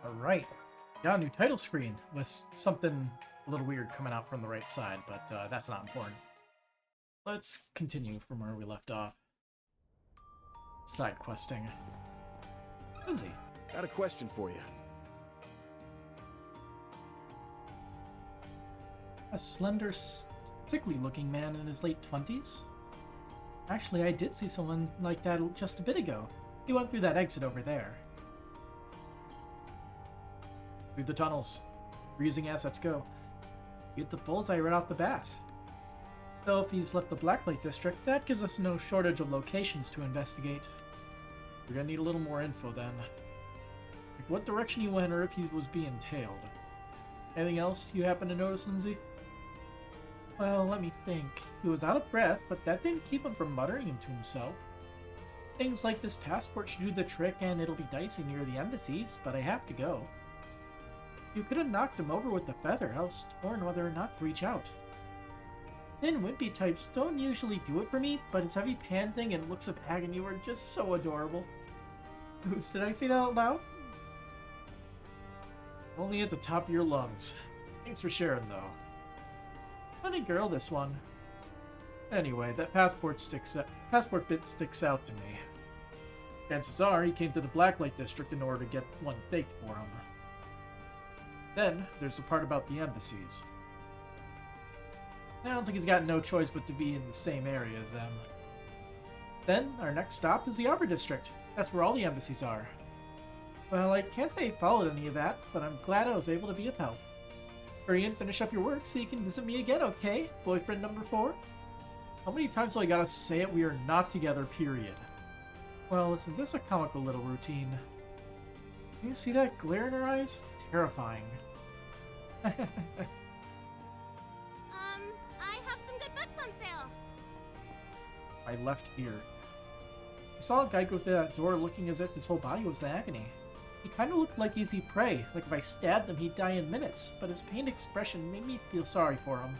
Alright, got a new title screen with something a little weird coming out from the right side, but that's not important. Let's continue from where we left off. Side questing. Lindsay. Got a question for you. A slender, sickly-looking man in his late 20s? Actually, I did see someone like that just a bit ago. He went through that exit over there. Through the tunnels. Freezing assets go. Get the bullseye right off the bat. Though if he's left the Blacklight District, that gives us no shortage of locations to investigate. We're gonna need a little more info then. Like what direction he went or if he was being tailed. Anything else you happen to notice, Lindsay? Well, let me think. He was out of breath, but that didn't keep him from muttering to himself. Things like this passport should do the trick and it'll be dicey near the embassies, but I have to go. You could have knocked him over with the feather. I was torn whether or not to reach out. Thin, wimpy types don't usually do it for me, but his heavy panting and looks of agony were just so adorable. Oops, did I say that out loud? Only at the top of your lungs. Thanks for sharing, though. Funny girl, this one. Anyway, that passport bit sticks out to me. Chances are he came to the Blacklight District in order to get one faked for him. Then, there's the part about the embassies. Sounds like he's got no choice but to be in the same area as them. Then, our next stop is the Arbor District. That's where all the embassies are. Well, I can't say I followed any of that, but I'm glad I was able to be of help. Hurry and finish up your work so you can visit me again, okay? Boyfriend number 4? How many times do I gotta say it? We are not together, period. Well, isn't this a comical little routine? Can you see that glare in her eyes? Terrifying. I have some good books on sale. My left ear. I saw a guy go through that door looking as if his whole body was in agony. He kind of looked like easy prey, like if I stabbed him he'd die in minutes, but his pained expression made me feel sorry for him.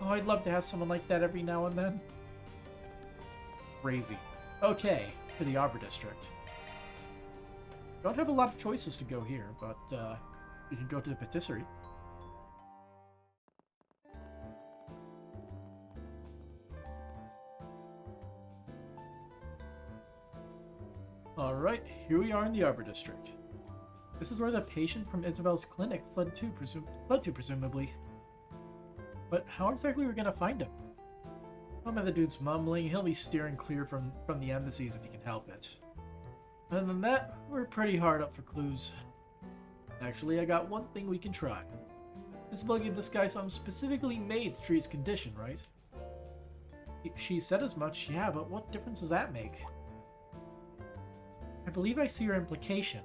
Oh, I'd love to have someone like that every now and then. Crazy. Okay, to the Arbor District. Don't have a lot of choices to go here, but we can go to the patisserie. Alright, here we are in the Arbor District. This is where the patient from Isabel's clinic fled to, presumably. But how exactly are we gonna find him? Some of the dude's mumbling, he'll be steering clear from the embassies if he can help it. Other than that, we're pretty hard up for clues. Actually, I got one thing we can try. Isabel gave this guy something specifically made to treat his condition, right? She said as much, yeah, but what difference does that make? I believe I see your implication.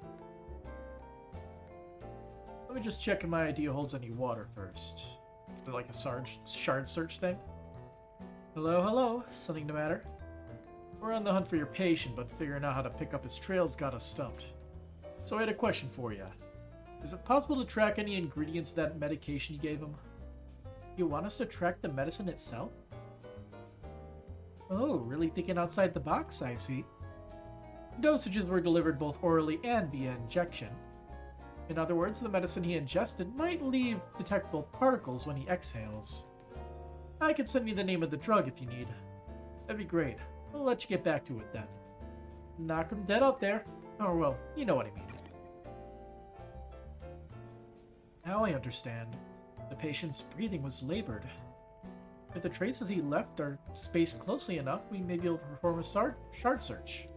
Let me just check if my idea holds any water first. Is it like a shard search thing? Hello, hello. Something the matter? We're on the hunt for your patient, but figuring out how to pick up his trails got us stumped. So I had a question for you. Is it possible to track any ingredients of that medication you gave him? You want us to track the medicine itself? Oh, really thinking outside the box, I see. Dosages were delivered both orally and via injection. In other words, the medicine he ingested might leave detectable particles when he exhales. I can send you the name of the drug if you need. That'd be great. I'll let you get back to it then. Knock him dead out there. Oh well, you know what I mean. Now I understand. The patient's breathing was labored. If the traces he left are spaced closely enough, we may be able to perform a shard search.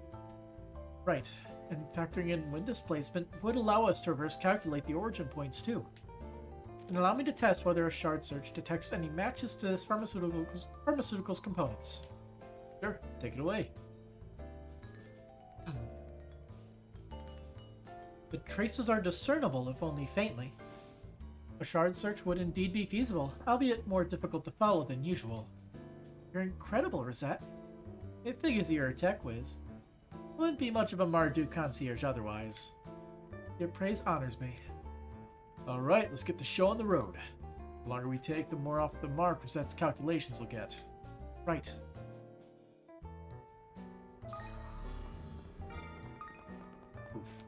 Right, and factoring in wind displacement would allow us to reverse calculate the origin points too. And allow me to test whether a shard search detects any matches to this pharmaceuticals components. Sure, take it away. The traces are discernible, if only faintly. A shard search would indeed be feasible, albeit more difficult to follow than usual. You're incredible, Rosette. It figures you're a tech whiz. Wouldn't be much of a Marduk concierge otherwise. Your praise honors me. Alright, let's get the show on the road. The longer we take, the more off the mark Rosette's calculations will get. Right. Oof.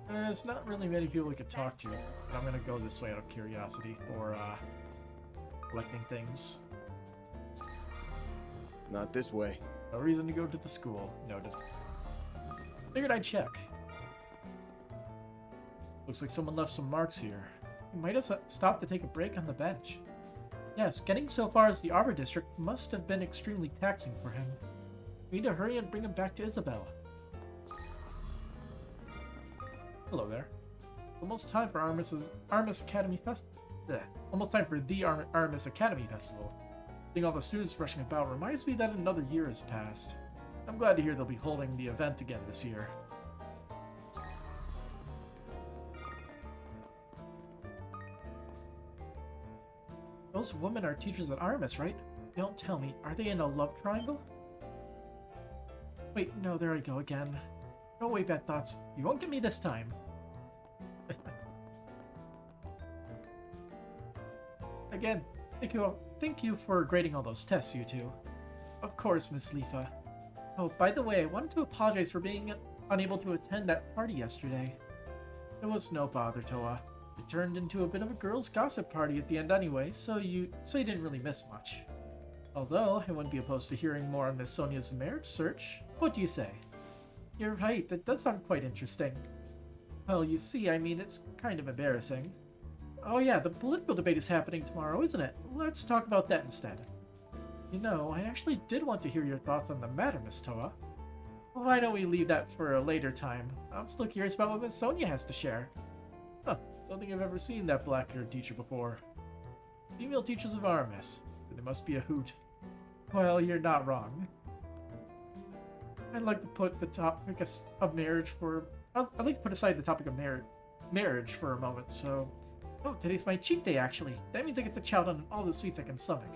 There's not really many people we could talk to, but I'm gonna go this way out of curiosity for collecting things. Not this way. No reason to go to the school. Noted. Figured I'd check. Looks like someone left some marks here. He might have stopped to take a break on the bench. Yes, getting so far as the Arbor District must have been extremely taxing for him. We need to hurry and bring him back to Isabella. Hello there. Almost time for Armis Academy Almost time for the Armis Academy Festival. Seeing all the students rushing about reminds me that another year has passed. I'm glad to hear they'll be holding the event again this year. Those women are teachers at Armis, right? Don't tell me. Are they in a love triangle? Wait, no, there I go again. No way, bad thoughts. You won't get me this time. Again, thank you for grading all those tests, you two. Of course, Miss Lifa. Oh, by the way, I wanted to apologize for being unable to attend that party yesterday. It was no bother, Toa. It turned into a bit of a girls' gossip party at the end anyway, so you didn't really miss much. Although, I wouldn't be opposed to hearing more on Miss Sonia's marriage search. What do you say? You're right, that does sound quite interesting. Well, you see, I mean, it's kind of embarrassing. Oh yeah, the political debate is happening tomorrow, isn't it? Let's talk about that instead. You know, I actually did want to hear your thoughts on the matter, Miss Toa. Why don't we leave that for a later time? I'm still curious about what Miss Sonia has to share. Huh, don't think I've ever seen that black-haired teacher before. Female teachers of Armis. They must be a hoot. Well, you're not wrong. I'd like to put the topic of marriage for... I'd like to put aside the topic of marriage for a moment, so... Oh, today's my cheat day, actually. That means I get to chow down on all the sweets I can stomach.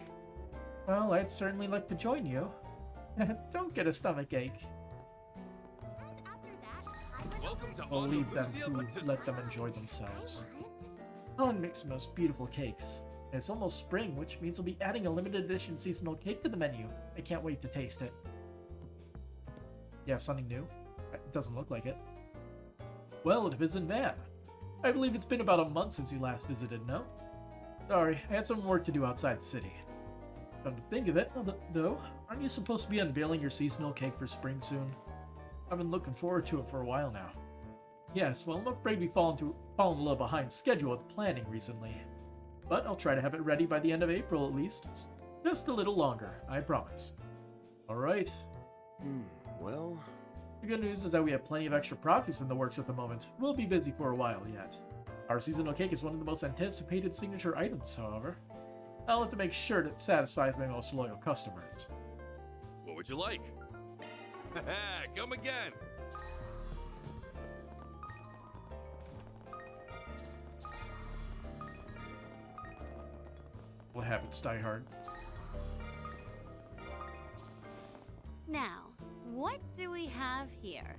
Well, I'd certainly like to join you. Don't get a stomach ache. And after that, I went Welcome to I'll leave them Andalusia, to let them enjoy themselves. What? Helen makes the most beautiful cakes. And it's almost spring, which means we'll be adding a limited edition seasonal cake to the menu. I can't wait to taste it. You have something new? It doesn't look like it. Well, it isn't bad. I believe it's been about a month since you last visited, no? Sorry, I had some work to do outside the city. Come to think of it, though, aren't you supposed to be unveiling your seasonal cake for spring soon? I've been looking forward to it for a while now. Yes, well, I'm afraid we've fallen a little behind schedule with planning recently. But I'll try to have it ready by the end of April at least. Just a little longer, I promise. Alright. Well... The good news is that we have plenty of extra projects in the works at the moment. We'll be busy for a while yet. Our seasonal cake is one of the most anticipated signature items, however. I'll have to make sure it satisfies my most loyal customers. What would you like? Come again. What habits die hard? Now, what do we have here?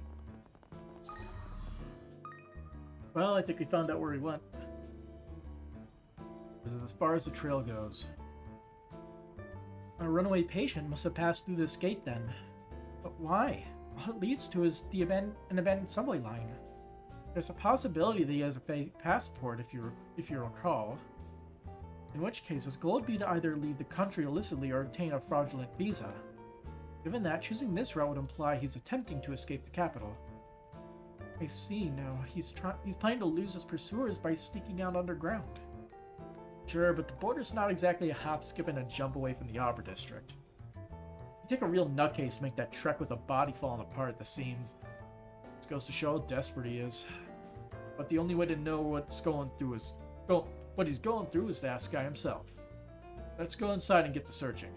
Well, I think we found out where he went. This is as far as the trail goes. Our runaway patient must have passed through this gate then. But why? All it leads to is an abandoned subway line. There's a possibility that he has a fake passport, if you recall. In which case, his goal would be to either leave the country illicitly or obtain a fraudulent visa. Given that, choosing this route would imply he's attempting to escape the capital. I see now. He's planning to lose his pursuers by sneaking out underground. Sure, but the border's not exactly a hop, skip, and a jump away from the Arbor District. It'd take a real nutcase to make that trek with a body falling apart at the seams. This goes to show how desperate he is. But the only way to know what he's going through is to ask Guy himself. Let's go inside and get to searching.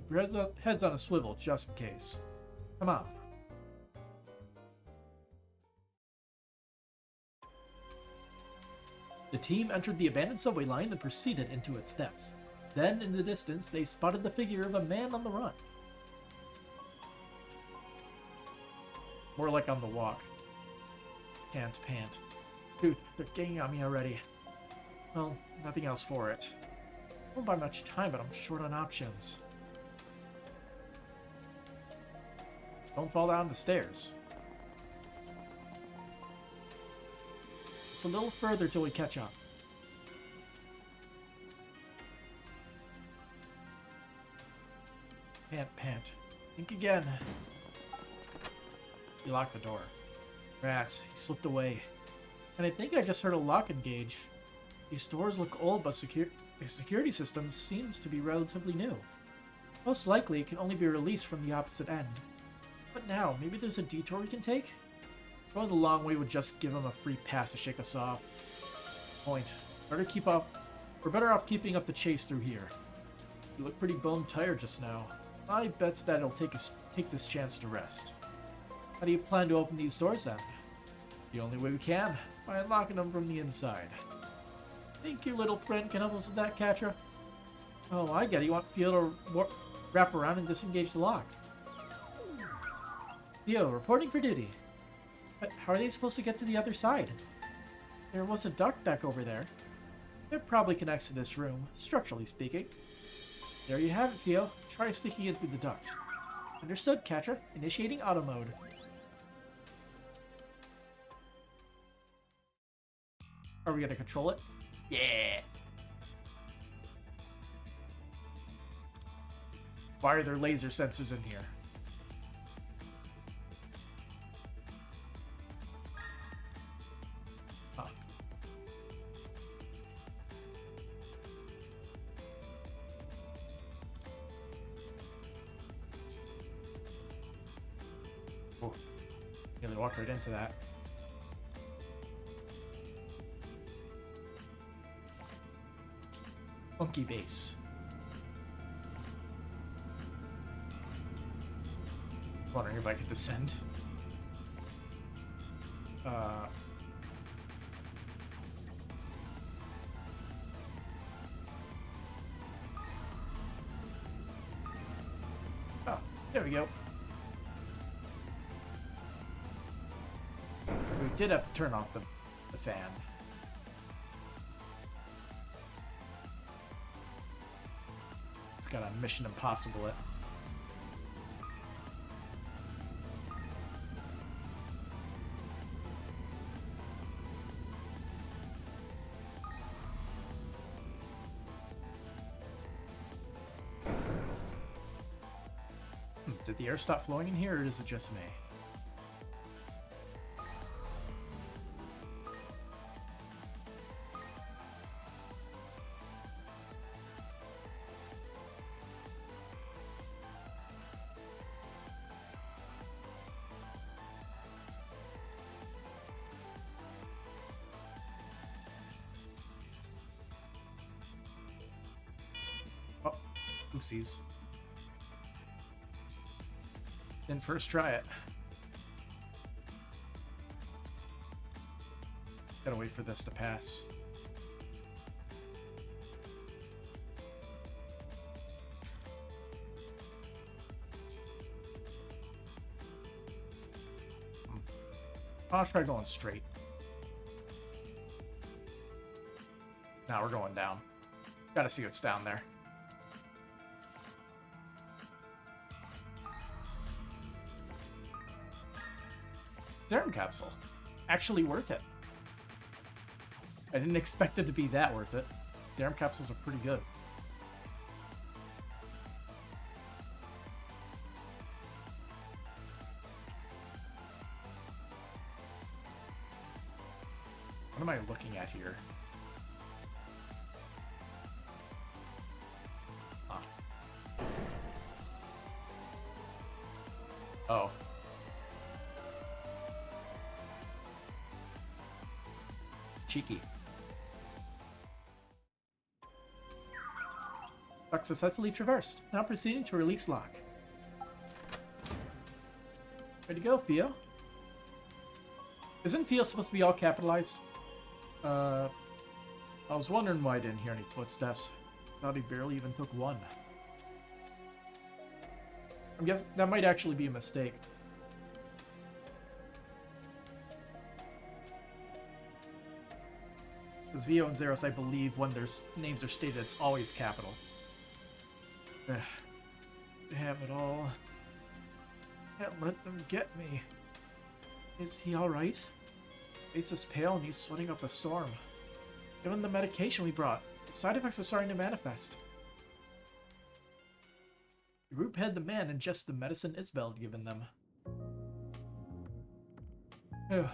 Keep your heads on a swivel, just in case. Come on. The team entered the abandoned subway line and proceeded into its depths. Then, in the distance, they spotted the figure of a man on the run. More like on the walk. Pant. Dude, they're ganging on me already. Well, nothing else for it. I won't buy much time, but I'm short on options. Don't fall down the stairs. Just a little further till we catch up. Pant, pant. Think again. He locked the door. Rats, he slipped away. And I think I just heard a lock engage. These doors look old, but the security system seems to be relatively new. Most likely, it can only be released from the opposite end. But now, maybe there's a detour we can take? Going the long way would just give him a free pass to shake us off. Point. We're better off keeping up the chase through here. You look pretty bone tired just now. I bet that it'll take this chance to rest. How do you plan to open these doors then? The only way we can, by unlocking them from the inside. Think your little friend can help us with that, Katra? Oh, I get it. You want Theo to wrap around and disengage the lock. Theo, reporting for duty. But how are they supposed to get to the other side? There was a duct back over there. It probably connects to this room, structurally speaking. There you have it, Theo. Try sneaking in through the duct. Understood, Katra. Initiating auto mode. Are we gonna control it? Yeah! Why are there laser sensors in here? Huh. Oh, nearly walked right into that. Funky bass. Wondering if I could descend. Oh, there we go. We did have to turn off the fan. It's got a Mission Impossible it. Did the air stop flowing in here, or is it just me? Oh, oopsies. Then first try it. Gotta wait for this to pass. I'll try going straight. Now we're going down. Gotta see what's down there. Serum capsule. Actually worth it. I didn't expect it to be that worth it. Serum capsules are pretty good. What am I looking at here? Huh. Oh. Cheeky. Duct successfully traversed. Now proceeding to release lock. Ready to go, Theo? Isn't Theo supposed to be all capitalized? I was wondering why I didn't hear any footsteps. Thought he barely even took one. I'm guessing that might actually be a mistake. Because Vio and Zeros, I believe, when their names are stated, it's always capital. Damn it all. Can't let them get me. Is he alright? Face is pale and he's sweating up a storm. Given the medication we brought, the side effects are starting to manifest. The group had the man ingest the medicine Isabel had given them. Ugh.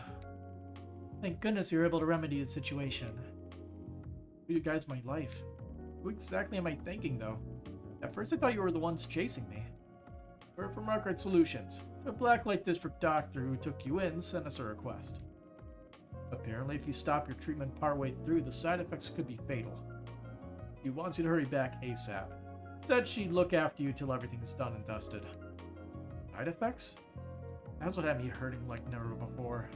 Thank goodness you were able to remedy the situation. You guys my life. Who exactly am I thinking, though? At first I thought you were the ones chasing me. We're from Arkwright Solutions. The Blacklight District doctor who took you in sent us a request. Apparently, if you stop your treatment partway through, the side effects could be fatal. He wants you to hurry back ASAP. Said she'd look after you till everything's done and dusted. Side effects? That's what had me hurting like never before.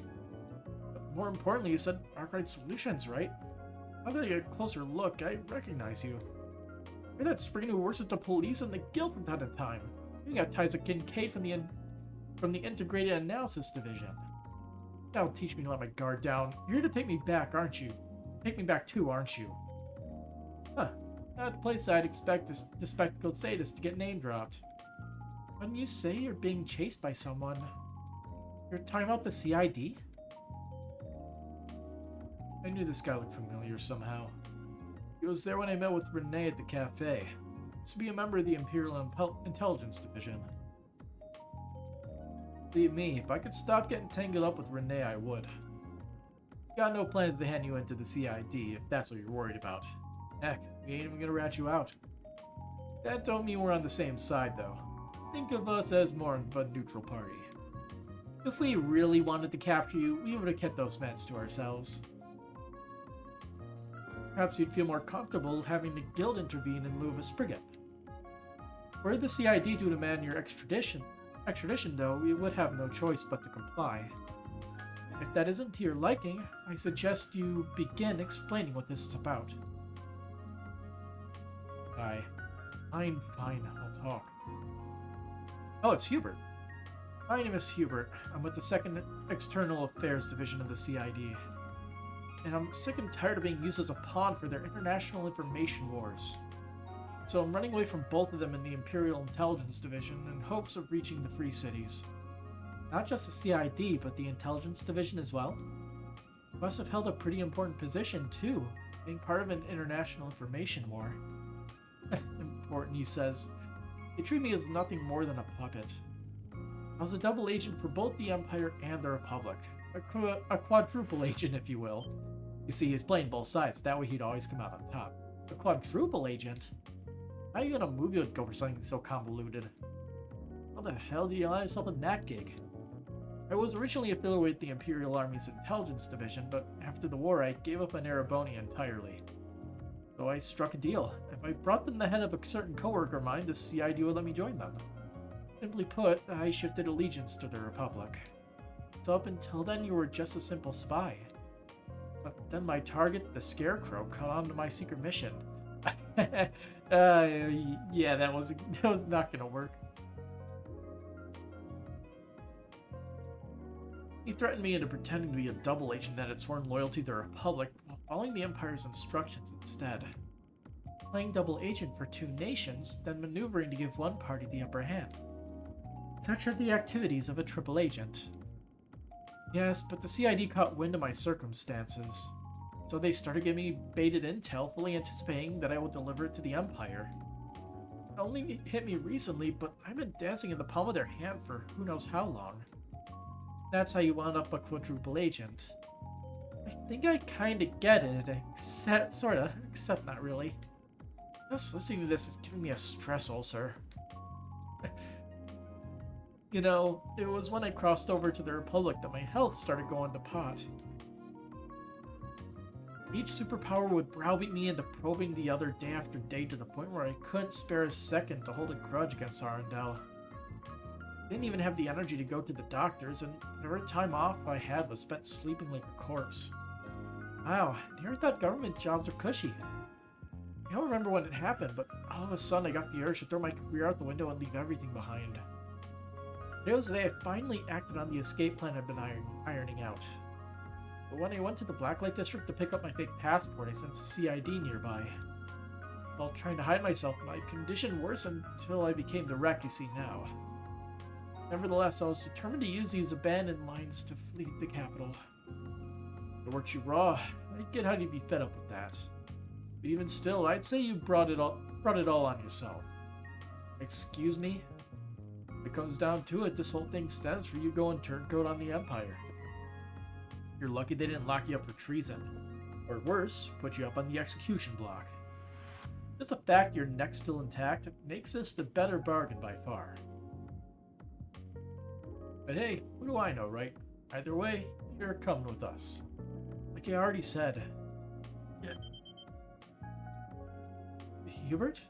But more importantly, you said Arkwright Solutions, right? Now that I get a closer look, I recognize you. You're that spring who works with the police and the guild from time to time. You got ties with Kincaid from the Integrated Analysis Division. That'll teach me to let my guard down. You're here to take me back, aren't you? Take me back too, aren't you? Huh. Not the place I'd expect the spectacled sadist to get name dropped. When you say you're being chased by someone, you're talking about the CID? I knew this guy looked familiar somehow. He was there when I met with Renee at the cafe. He used to be a member of the Imperial Intelligence Division. Believe me, if I could stop getting tangled up with Renee, I would. Got no plans to hand you into the CID, if that's what you're worried about. Heck, we ain't even gonna rat you out. That don't mean we're on the same side, though. Think of us as more of a neutral party. If we really wanted to capture you, we would have kept those men to ourselves. Perhaps you'd feel more comfortable having the guild intervene in lieu of a Spriggan. Were the CID to demand your extradition, though, we would have no choice but to comply. If that isn't to your liking, I suggest you begin explaining what this is about. Fine, I'll talk. Oh, it's Hubert. My name is Hubert. I'm with the 2nd External Affairs Division of the CID. And I'm sick and tired of being used as a pawn for their international information wars. So I'm running away from both of them in the Imperial Intelligence Division in hopes of reaching the Free Cities. Not just the CID, but the Intelligence Division as well. Must have held a pretty important position too, being part of an international information war. Important, he says. They treat me as nothing more than a puppet. I was a double agent for both the Empire and the Republic. A quadruple agent, if you will. You see, he's playing both sides, that way he'd always come out on top. A quadruple agent? How even a movie would go for something so convoluted? How the hell do you allow yourself in that gig? I was originally affiliated with the Imperial Army's Intelligence Division, but after the war I gave up on Ereboni entirely. So I struck a deal. If I brought them the head of a certain coworker of mine, the CID would let me join them. Simply put, I shifted allegiance to the Republic. So up until then, you were just a simple spy. But then my target, the Scarecrow, caught on to my secret mission. Yeah, that was not gonna work. He threatened me into pretending to be a double agent that had sworn loyalty to the Republic while following the Empire's instructions instead. Playing double agent for two nations, then maneuvering to give one party the upper hand. Such are the activities of a triple agent. Yes, but the CID caught wind of my circumstances, so they started giving me baited intel, fully anticipating that I would deliver it to the Empire. It only hit me recently, but I've been dancing in the palm of their hand for who knows how long. That's how you wound up a quadruple agent. I think I kinda get it, except not really. Just listening to this is giving me a stress ulcer. You know, it was when I crossed over to the Republic that my health started going to pot. Each superpower would browbeat me into probing the other day after day to the point where I couldn't spare a second to hold a grudge against Arundel. Didn't even have the energy to go to the doctors, and every time off I had was spent sleeping like a corpse. Wow, I never thought government jobs were cushy. I don't remember when it happened, but all of a sudden I got the urge to throw my career out the window and leave everything behind. Today was the day I finally acted on the escape plan I've been ironing out. But when I went to the Blacklight District to pick up my fake passport, I sensed a CID nearby. While trying to hide myself, my condition worsened until I became the wreck you see now. Nevertheless, I was determined to use these abandoned lines to flee the capital. But weren't you raw? I get how you'd be fed up with that. But even still, I'd say you brought it all on yourself. Excuse me? If it comes down to it, this whole thing stems from you going turncoat on the Empire. You're lucky they didn't lock you up for treason. Or worse, put you up on the execution block. Just the fact your neck's still intact makes this the better bargain by far. But hey, what do I know, right? Either way, you're coming with us. Like I already said. Yeah. Hubert?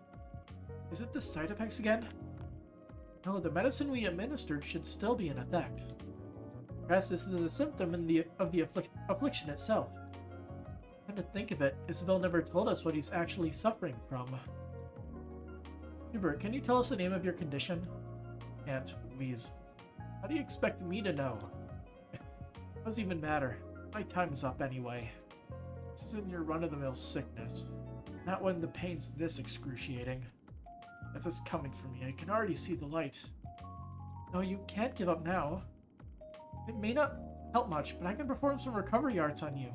Is it the side effects again? No, the medicine we administered should still be in effect. Perhaps this is a symptom of the affliction itself. Come to think of it, Isabel never told us what he's actually suffering from. Hubert, can you tell us the name of your condition? Aunt Louise. How do you expect me to know? Doesn't even matter. My time's up anyway. This isn't your run-of-the-mill sickness. Not when the pain's this excruciating. Death is coming for me. I can already see the light. No, you can't give up now. It may not help much, but I can perform some recovery arts on you.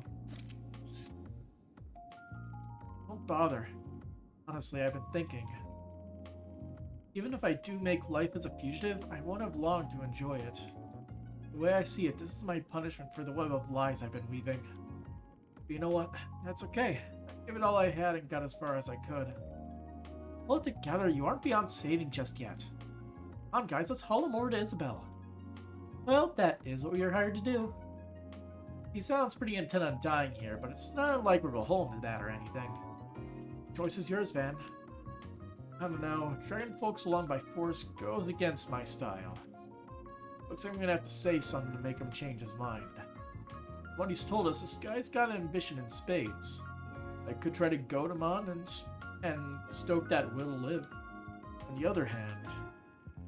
Don't bother. Honestly, I've been thinking. Even if I do make life as a fugitive, I won't have long to enjoy it. The way I see it, this is my punishment for the web of lies I've been weaving. But you know what? That's okay. I gave it all I had and got as far as I could. Pull it together, you aren't beyond saving just yet. Come on guys, let's haul him over to Isabel. Well, that is what we are hired to do. He sounds pretty intent on dying here, but it's not like we're beholden to that or anything. Choice is yours, Van. I don't know, dragging folks along by force goes against my style. Looks like I'm gonna have to say something to make him change his mind. What he's told us, this guy's got ambition in spades. I could try to goad him on and stoke that will to live. On the other hand,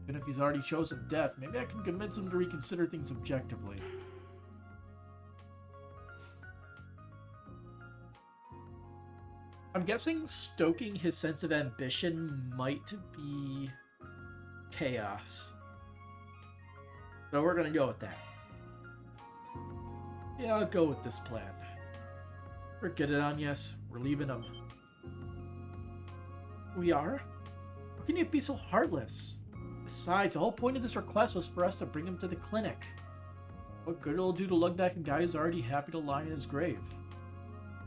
even if he's already chosen death, maybe I can convince him to reconsider things objectively. I'm guessing stoking his sense of ambition might be chaos. So we're gonna go with that. Yeah, I'll go with this plan. Forget it, Agnes. We're leaving him. We are? How can you be so heartless? Besides, the whole point of this request was for us to bring him to the clinic. What good it'll do to lug back a guy who's already happy to lie in his grave?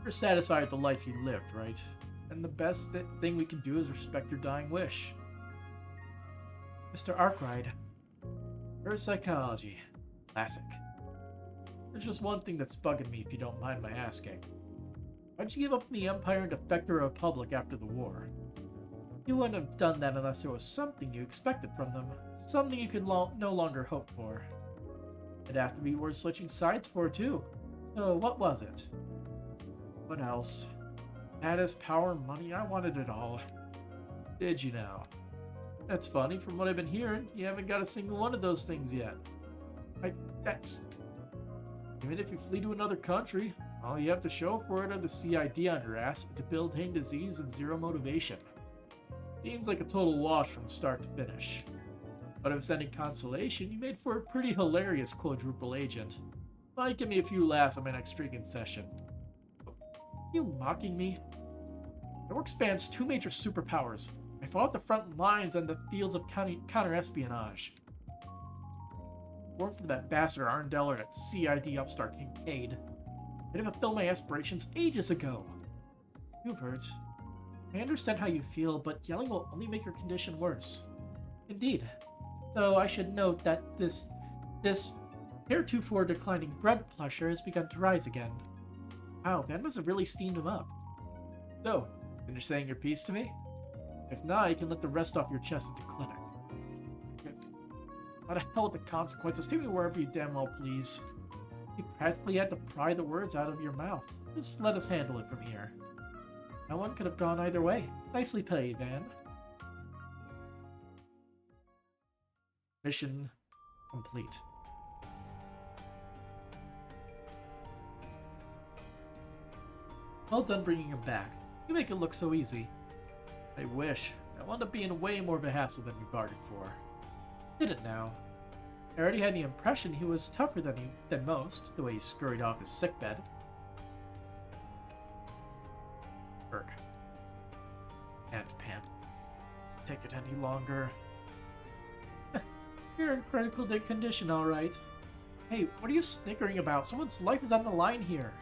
You're satisfied with the life you lived, right? And the best thing we can do is respect your dying wish. Mr. Arkwright. Reverse psychology. Classic. There's just one thing that's bugging me, if you don't mind my asking. Why'd you give up the Empire and defect the Republic after the war? You wouldn't have done that unless there was something you expected from them. Something you could no longer hope for. It'd have to be worth switching sides for, too. So, what was it? What else? Status, power, money, I wanted it all. Did you now? That's funny, from what I've been hearing, you haven't got a single one of those things yet. Even if you flee to another country, all you have to show for it are the CID on your ass, debilitating disease, and zero motivation. Seems like a total wash from start to finish. But if it's any consolation, you made for a pretty hilarious quadruple agent. Might give me a few laughs on my next drinking session. Are you mocking me? My work spans two major superpowers. I fought at the front lines on the fields of counter-espionage. Worked for that bastard Arndell or that CID upstart Kincaid. I'd have fulfilled my aspirations ages ago. Hubert, I understand how you feel, but yelling will only make your condition worse. Indeed. Though I should note that this heretofore declining blood pressure has begun to rise again. Wow, Van must have really steamed him up. So, finish saying your piece to me? If not, you can let the rest off your chest at the clinic. How the hell with the consequences? Take me wherever you damn well please. You practically had to pry the words out of your mouth. Just let us handle it from here. No one could have gone either way. Nicely played, Van. Mission complete. Well done bringing him back. You make it look so easy. I wish. I wound up being way more of a hassle than we bargained for. Did it now. I already had the impression he was tougher than most, the way he scurried off his sickbed. Work. Can't take it any longer. You're in critical condition, alright. Hey, what are you snickering about? Someone's life is on the line here.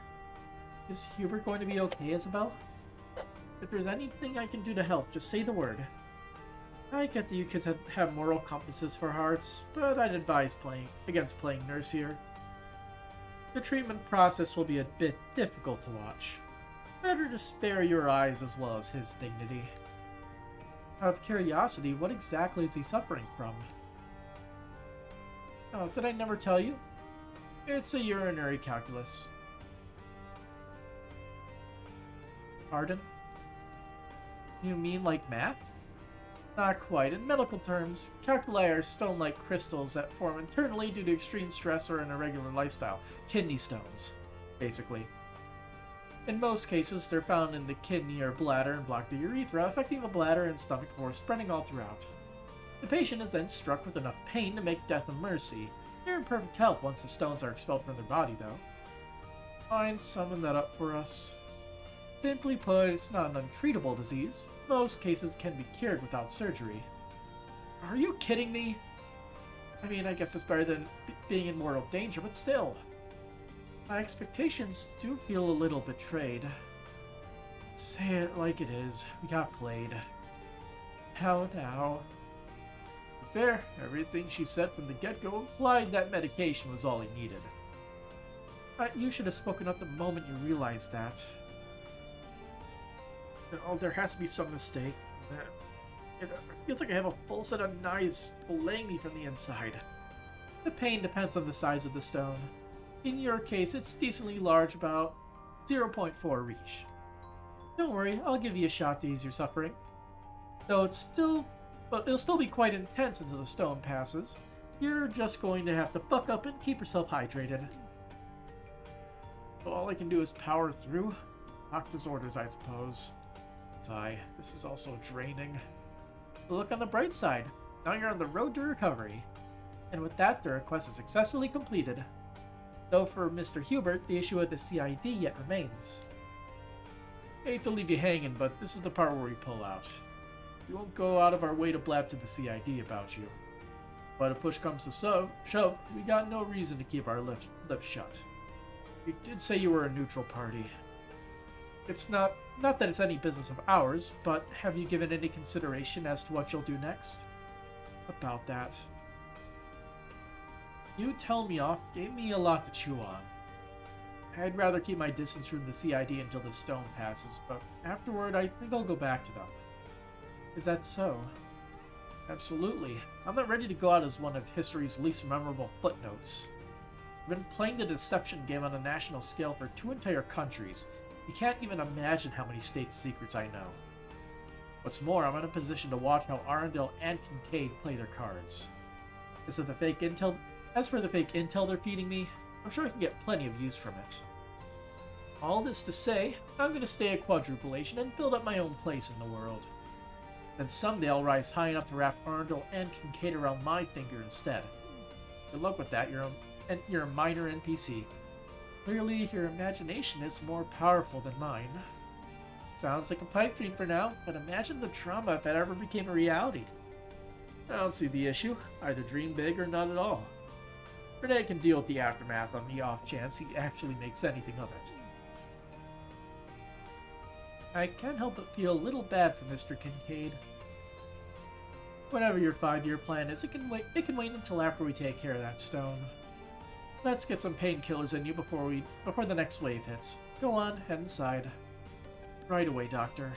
Is Hubert going to be okay, Isabel? If there's anything I can do to help, just say the word. I get that you kids have moral compasses for hearts, but I'd advise against playing nurse here. The treatment process will be a bit difficult to watch. Better to spare your eyes as well as his dignity. Out of curiosity, what exactly is he suffering from? Oh, did I never tell you? It's a urinary calculus. Pardon? You mean like math? Not quite. In medical terms, calculi are stone-like crystals that form internally due to extreme stress or an irregular lifestyle. Kidney stones, basically. In most cases, they're found in the kidney or bladder and block the urethra, affecting the bladder and stomach before spreading all throughout. The patient is then struck with enough pain to make death a mercy. They're in perfect health once the stones are expelled from their body, though. Fine, summon that up for us. Simply put, it's not an untreatable disease. Most cases can be cured without surgery. Are you kidding me? I mean, I guess it's better than being in mortal danger, but still. My expectations do feel a little betrayed. Say it like it is. We got played. How now? Fair, everything she said from the get-go implied that medication was all he needed. You should have spoken up the moment you realized that. Oh, there has to be some mistake. It feels like I have a full set of knives filleting me from the inside. The pain depends on the size of the stone. In your case, it's decently large, about 0.4 reach. Don't worry, I'll give you a shot to ease your suffering. Though it'll still be quite intense until the stone passes. You're just going to have to buck up and keep yourself hydrated. So all I can do is power through. Doctor's orders, I suppose. Sigh, this is also draining. But look on the bright side. Now you're on the road to recovery. And with that, the request is successfully completed. Though for Mr. Hubert, the issue of the CID yet remains. Hate to leave you hanging, but this is the part where we pull out. We won't go out of our way to blab to the CID about you. But if push comes to shove, we got no reason to keep our lips shut. You did say you were a neutral party. It's not that it's any business of ours, but have you given any consideration as to what you'll do next? About that. You telling me off gave me a lot to chew on. I'd rather keep my distance from the CID until the stone passes, but afterward I think I'll go back to them. Is that so? Absolutely. I'm not ready to go out as one of history's least memorable footnotes. I've been playing the deception game on a national scale for 2 entire countries. You can't even imagine how many state secrets I know. What's more, I'm in a position to watch how Arundel and Kincaid play their cards. As for the fake intel they're feeding me, I'm sure I can get plenty of use from it. All this to say, I'm going to stay a quadrupulation and build up my own place in the world. Then someday I'll rise high enough to wrap Arundel and Kincaid around my finger instead. Good luck with that, you're a minor NPC. Clearly, your imagination is more powerful than mine. Sounds like a pipe dream for now, but imagine the trauma if it ever became a reality. I don't see the issue. Either dream big or not at all. Renee can deal with the aftermath on the off chance he actually makes anything of it. I can't help but feel a little bad for Mr. Kincaid. Whatever your 5-year plan is, it can wait until after we take care of that stone. Let's get some painkillers in you before the next wave hits. Go on, head inside. Right away, Doctor.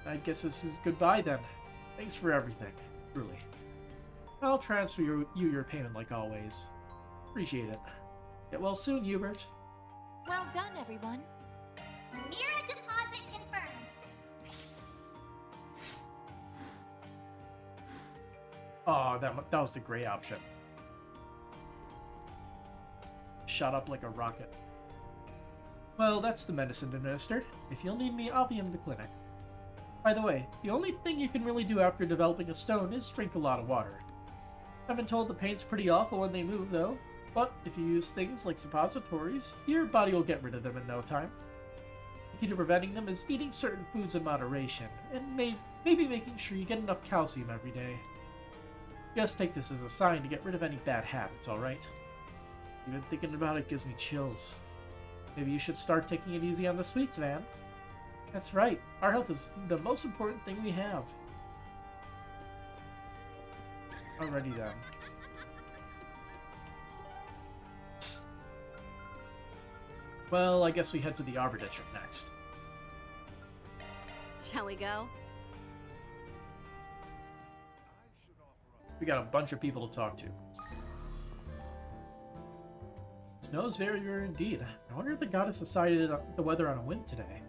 I guess this is goodbye then. Thanks for everything, truly. I'll transfer you your payment like always. Appreciate it. Get well soon, Hubert. Well done, everyone. Mira deposit confirmed. Oh, that was the gray option. Shot up like a rocket. Well, that's the medicine administered. If you'll need me, I'll be in the clinic. By the way, the only thing you can really do after developing a stone is drink a lot of water. I've been told the pain's pretty awful when they move, though. But if you use things like suppositories, your body will get rid of them in no time. The key to preventing them is eating certain foods in moderation, and maybe making sure you get enough calcium every day. Just take this as a sign to get rid of any bad habits, alright? Even thinking about it gives me chills. Maybe you should start taking it easy on the sweets, Van. That's right, our health is the most important thing we have. Alrighty then. Well, I guess we head to the Arbor District next. Shall we go? We got a bunch of people to talk to. Snow's very rare indeed. I wonder if the goddess decided the weather on a whim today.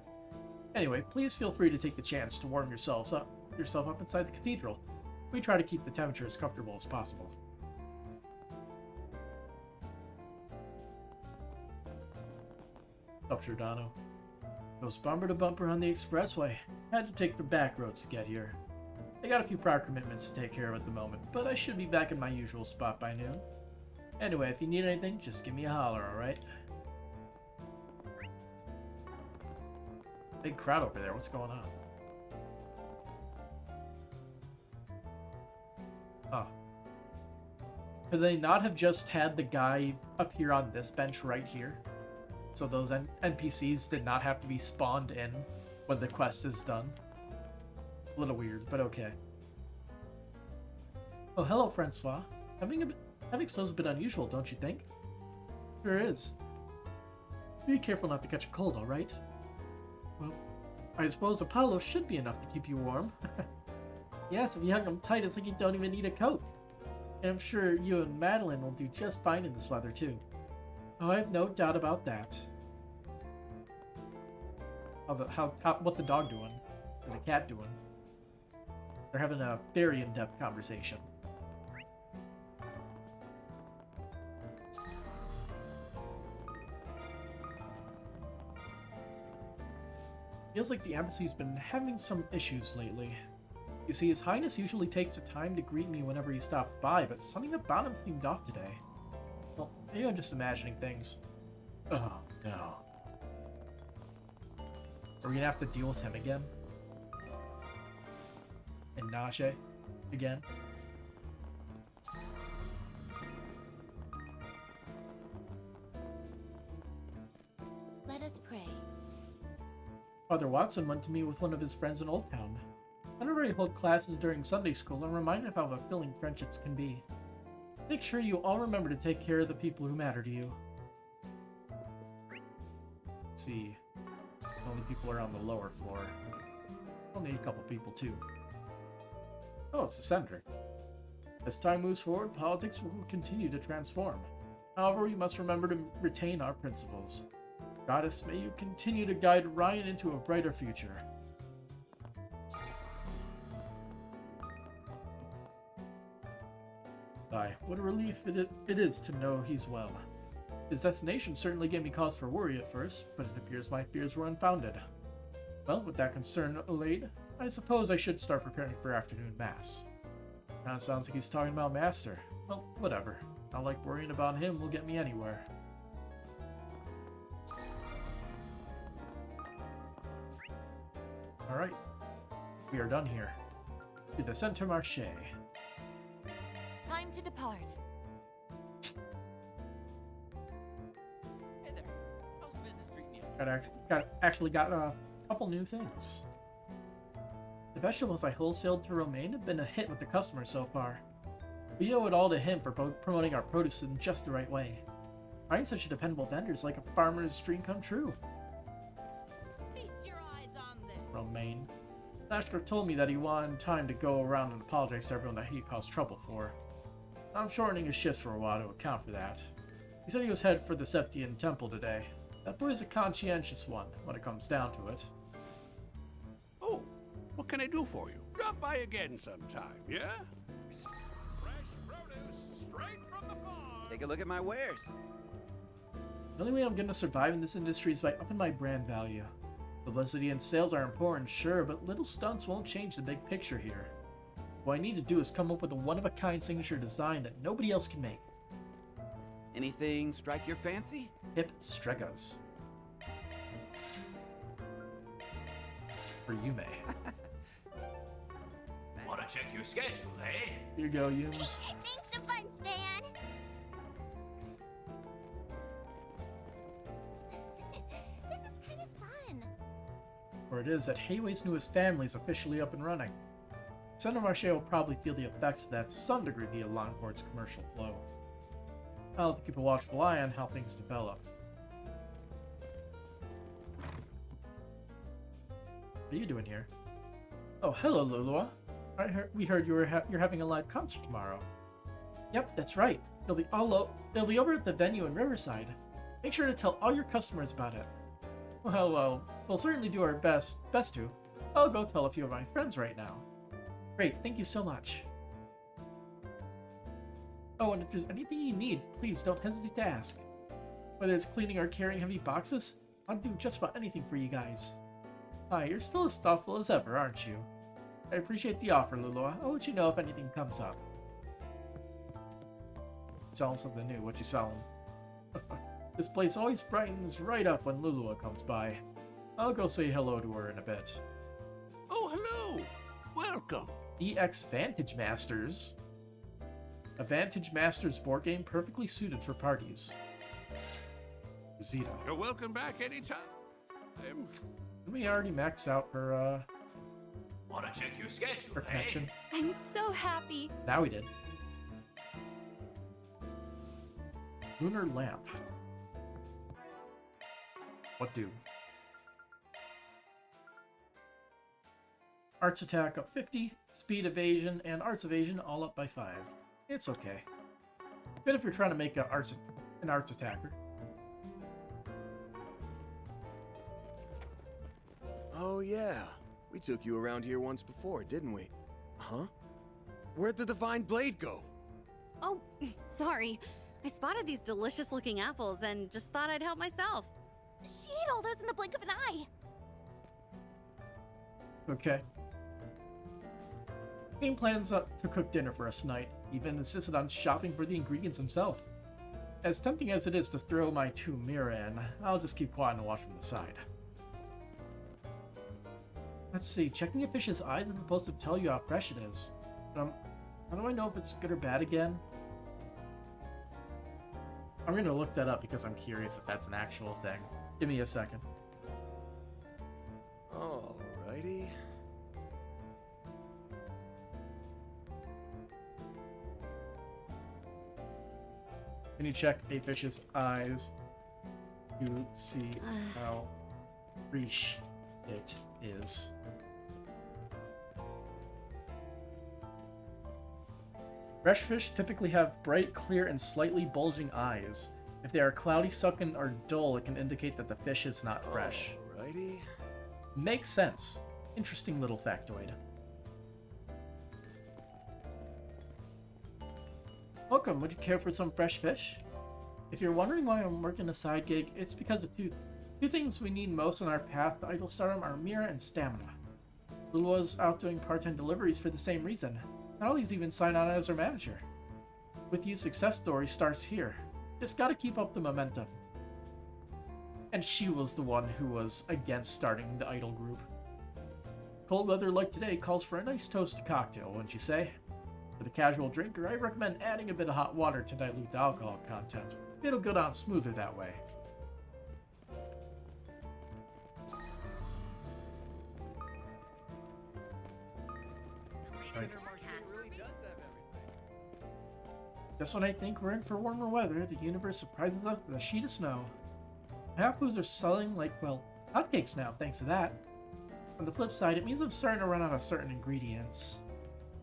Anyway, please feel free to take the chance to warm yourself up inside the cathedral. We try to keep the temperature as comfortable as possible. Up, Giordano. Goes bumper to bumper on the expressway. Had to take the back roads to get here. I got a few prior commitments to take care of at the moment, but I should be back in my usual spot by noon. Anyway, if you need anything, just give me a holler, alright? Big crowd over there, what's going on? Huh. Could they not have just had the guy appear on this bench right here? So those NPCs did not have to be spawned in when the quest is done? A little weird, but okay. Oh, hello, Francois. Having snow's a bit unusual, don't you think? Sure is. Be careful not to catch a cold, alright? Well, I suppose Apollo should be enough to keep you warm. Yes, if you hung him tight, it's like you don't even need a coat. And I'm sure you and Madeline will do just fine in this weather, too. Oh, I have no doubt about that. What's the dog doing? Or the cat doing? They're having a very in-depth conversation. Feels like the embassy's been having some issues lately. You see, His Highness usually takes the time to greet me whenever he stops by, but something about him seemed off today. Well, maybe I'm just imagining things. Oh, no. Are we gonna have to deal with him again? And Nache again? Let us pray. Father Watson went to meet with one of his friends in Old Town. Whenever I hold classes during Sunday school, I'm reminded of how fulfilling friendships can be. Make sure you all remember to take care of the people who matter to you. Let's see. Only people are on the lower floor. Only a couple people, too. Oh, it's the senator. As time moves forward, politics will continue to transform. However, we must remember to retain our principles. Goddess, may you continue to guide Ryan into a brighter future. Aye, what a relief it is to know he's well. His destination certainly gave me cause for worry at first, but it appears my fears were unfounded. Well, with that concern allayed, I suppose I should start preparing for afternoon mass. Now it sounds like he's talking about Master. Well, whatever. Not like worrying about him will get me anywhere. Alright. We are done here. To the Center Marché. Time to depart. Hey there. How's business treating you? Actually got a couple new things. The vegetables I wholesaled to Romaine have been a hit with the customers so far. We owe it all to him for promoting our produce in just the right way. Finding such a dependable vendor is like a farmer's dream come true. Feast your eyes on this. Romaine. Nashker told me that he wanted time to go around and apologize to everyone that he caused trouble for. I'm shortening his shifts for a while to account for that. He said he was headed for the Septian Temple today. That boy's a conscientious one, when it comes down to it. Oh, what can I do for you? Drop by again sometime, yeah? Fresh produce, straight from the farm. Take a look at my wares. The only way I'm going to survive in this industry is by upping my brand value. Publicity and sales are important, sure, but little stunts won't change the big picture here. What I need to do is come up with a one-of-a-kind signature design that nobody else can make. Anything strike your fancy? Hip Stregas. for Yume. Wanna check your schedule, eh? Here you go, Yums. Thanks a bunch, man. This is kind of fun. Word is that Hayway's newest family is officially up and running. Center Marché will probably feel the effects of that to some degree via Longport's commercial flow. I'll have to keep a watchful eye on how things develop. What are you doing here? Oh, hello, Lulua. We heard you're having a live concert tomorrow. Yep, that's right. They'll be over at the venue in Riverside. Make sure to tell all your customers about it. Well, we'll certainly do our best to. I'll go tell a few of my friends right now. Great, thank you so much. Oh, and if there's anything you need, please don't hesitate to ask. Whether it's cleaning or carrying heavy boxes, I'll do just about anything for you guys. Hi, you're still as thoughtful as ever, aren't you? I appreciate the offer, Lulua. I'll let you know if anything comes up. Selling something new. What you selling? This place always brightens right up when Lulua comes by. I'll go say hello to her in a bit. Oh, hello. Welcome. EX Vantage Masters. A Vantage Masters board game perfectly suited for parties. Zeta. You're welcome back anytime. Didn't we already max out her, Wanna check your schedule, her eh? connection? I'm so happy. Now we did. Lunar Lamp. What do? Arts attack up 50, speed evasion, and arts evasion all up by 5. It's okay. Good if you're trying to make an arts attacker. Oh yeah, we took you around here once before, didn't we? Huh? Where'd the Divine Blade go? Oh, sorry. I spotted these delicious-looking apples and just thought I'd help myself. She ate all those in the blink of an eye. Okay. Game plans to cook dinner for us tonight. Even insisted on shopping for the ingredients himself. As tempting as it is to throw my 2 Mira in, I'll just keep quiet and watch from the side. Let's see, checking a fish's eyes is supposed to tell you how fresh it is. How do I know if it's good or bad again? I'm gonna look that up because I'm curious if that's an actual thing. Give me a second. Alrighty. Can you check a fish's eyes to see how fresh it is? Fresh fish typically have bright, clear, and slightly bulging eyes. If they are cloudy, sunken, or dull, it can indicate that the fish is not fresh. Alrighty. Makes sense. Interesting little factoid. Welcome, would you care for some fresh fish? If you're wondering why I'm working a side gig, it's because of two things we need most on our path to idol stardom are Mira and stamina. Lulua's out doing part-time deliveries for the same reason. Nolly's even signed on as her manager. With you, success story starts here. Just gotta keep up the momentum. And she was the one who was against starting the idol group. Cold weather like today calls for a nice toasty cocktail, wouldn't you say? For the casual drinker, I recommend adding a bit of hot water to dilute the alcohol content. It'll go down smoother that way. Right. Just when I think we're in for warmer weather, the universe surprises us with a sheet of snow. Half-foods are selling like, well, hotcakes now, thanks to that. On the flip side, it means I'm starting to run out of certain ingredients.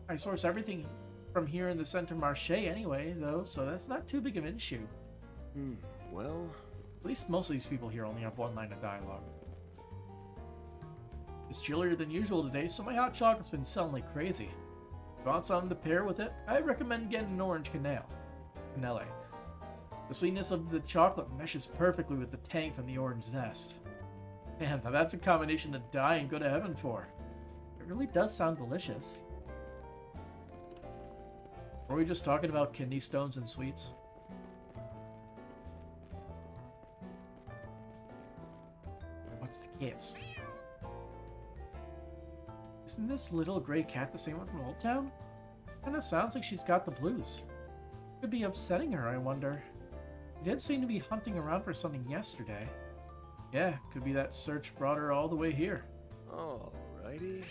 I source everything from here in the Center Marché anyway, though, so that's not too big of an issue. Well... At least most of these people here only have one line of dialogue. It's chillier than usual today, so my hot chocolate's been selling like crazy. If you want something to pair with it, I recommend getting an orange canele. The sweetness of the chocolate meshes perfectly with the tang from the orange zest. Man, now that's a combination to die and go to heaven for. It really does sound delicious. Were we just talking about kidney stones and sweets? What's the case? Isn't this little gray cat the same one from Old Town? Kinda sounds like she's got the blues. Could be upsetting her, I wonder. She did seem to be hunting around for something yesterday. Yeah, could be that search brought her all the way here. Alrighty.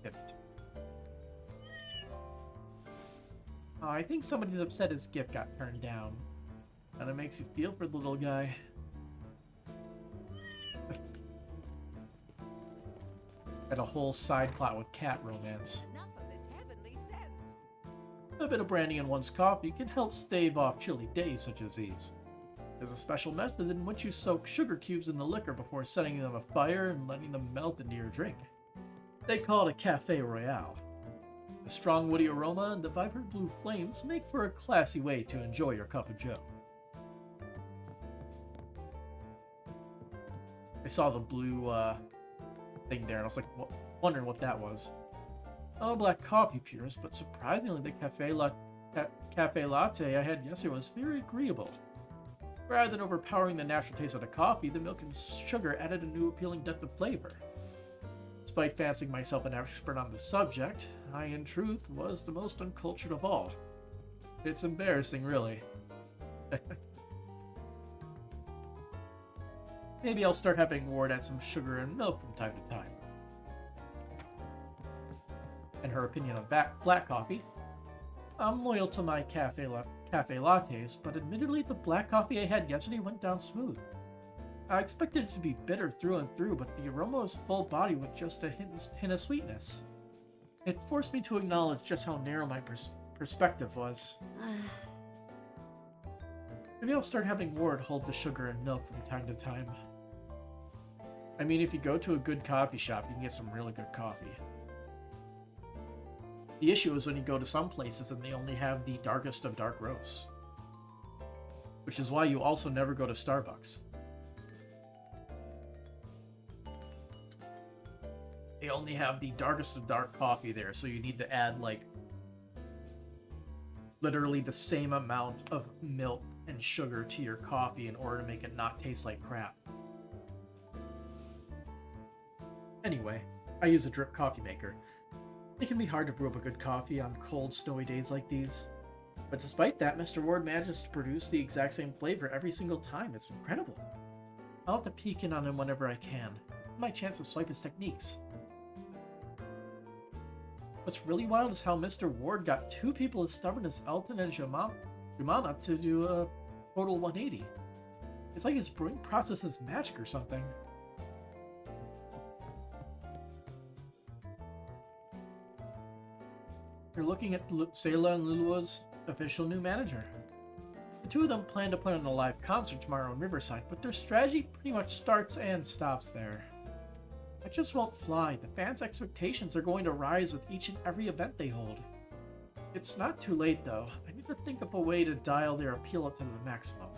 Gift. Oh, I think somebody's upset his gift got turned down. Kinda makes you feel for the little guy. Got a whole side plot with cat romance. Enough of this heavenly scent. A bit of brandy in one's coffee can help stave off chilly days such as these. There's a special method in which you soak sugar cubes in the liquor before setting them afire and letting them melt into your drink. They call it a Café Royale. The strong woody aroma and the vibrant blue flames make for a classy way to enjoy your cup of joe. I saw the blue thing there and I was like wondering what that was. I'm a black coffee purist, but surprisingly the cafe latte I had yesterday was very agreeable. Rather than overpowering the natural taste of the coffee, the milk and sugar added a new appealing depth of flavor. Despite fancying myself an expert on the subject, I in truth was the most uncultured of all. It's embarrassing, really. Maybe I'll start having Ward add some sugar and milk from time to time. In her opinion of black coffee, I'm loyal to my cafe lattes, but admittedly the black coffee I had yesterday went down smooth. I expected it to be bitter through and through, but the aroma was full-bodied with just a hint of sweetness. It forced me to acknowledge just how narrow my perspective was. Maybe I'll start having Ward hold the sugar and milk from time to time. I mean, if you go to a good coffee shop, you can get some really good coffee. The issue is when you go to some places and they only have the darkest of dark roasts. Which is why you also never go to Starbucks. They only have the darkest of dark coffee there, so you need to add, like, literally the same amount of milk and sugar to your coffee in order to make it not taste like crap. Anyway, I use a drip coffee maker. It can be hard to brew up a good coffee on cold, snowy days like these. But despite that, Mr. Ward manages to produce the exact same flavor every single time. It's incredible. I'll have to peek in on him whenever I can. My chance to swipe his techniques. What's really wild is how Mr. Ward got two people as stubborn as Elton and Jumana to do a total 180. It's like his brewing process is magic or something. You're looking at Sayla and Lulua's official new manager. The two of them plan to put on a live concert tomorrow in Riverside, but their strategy pretty much starts and stops there. It just won't fly. The fans' expectations are going to rise with each and every event they hold. It's not too late, though. I need to think up a way to dial their appeal up to the maximum.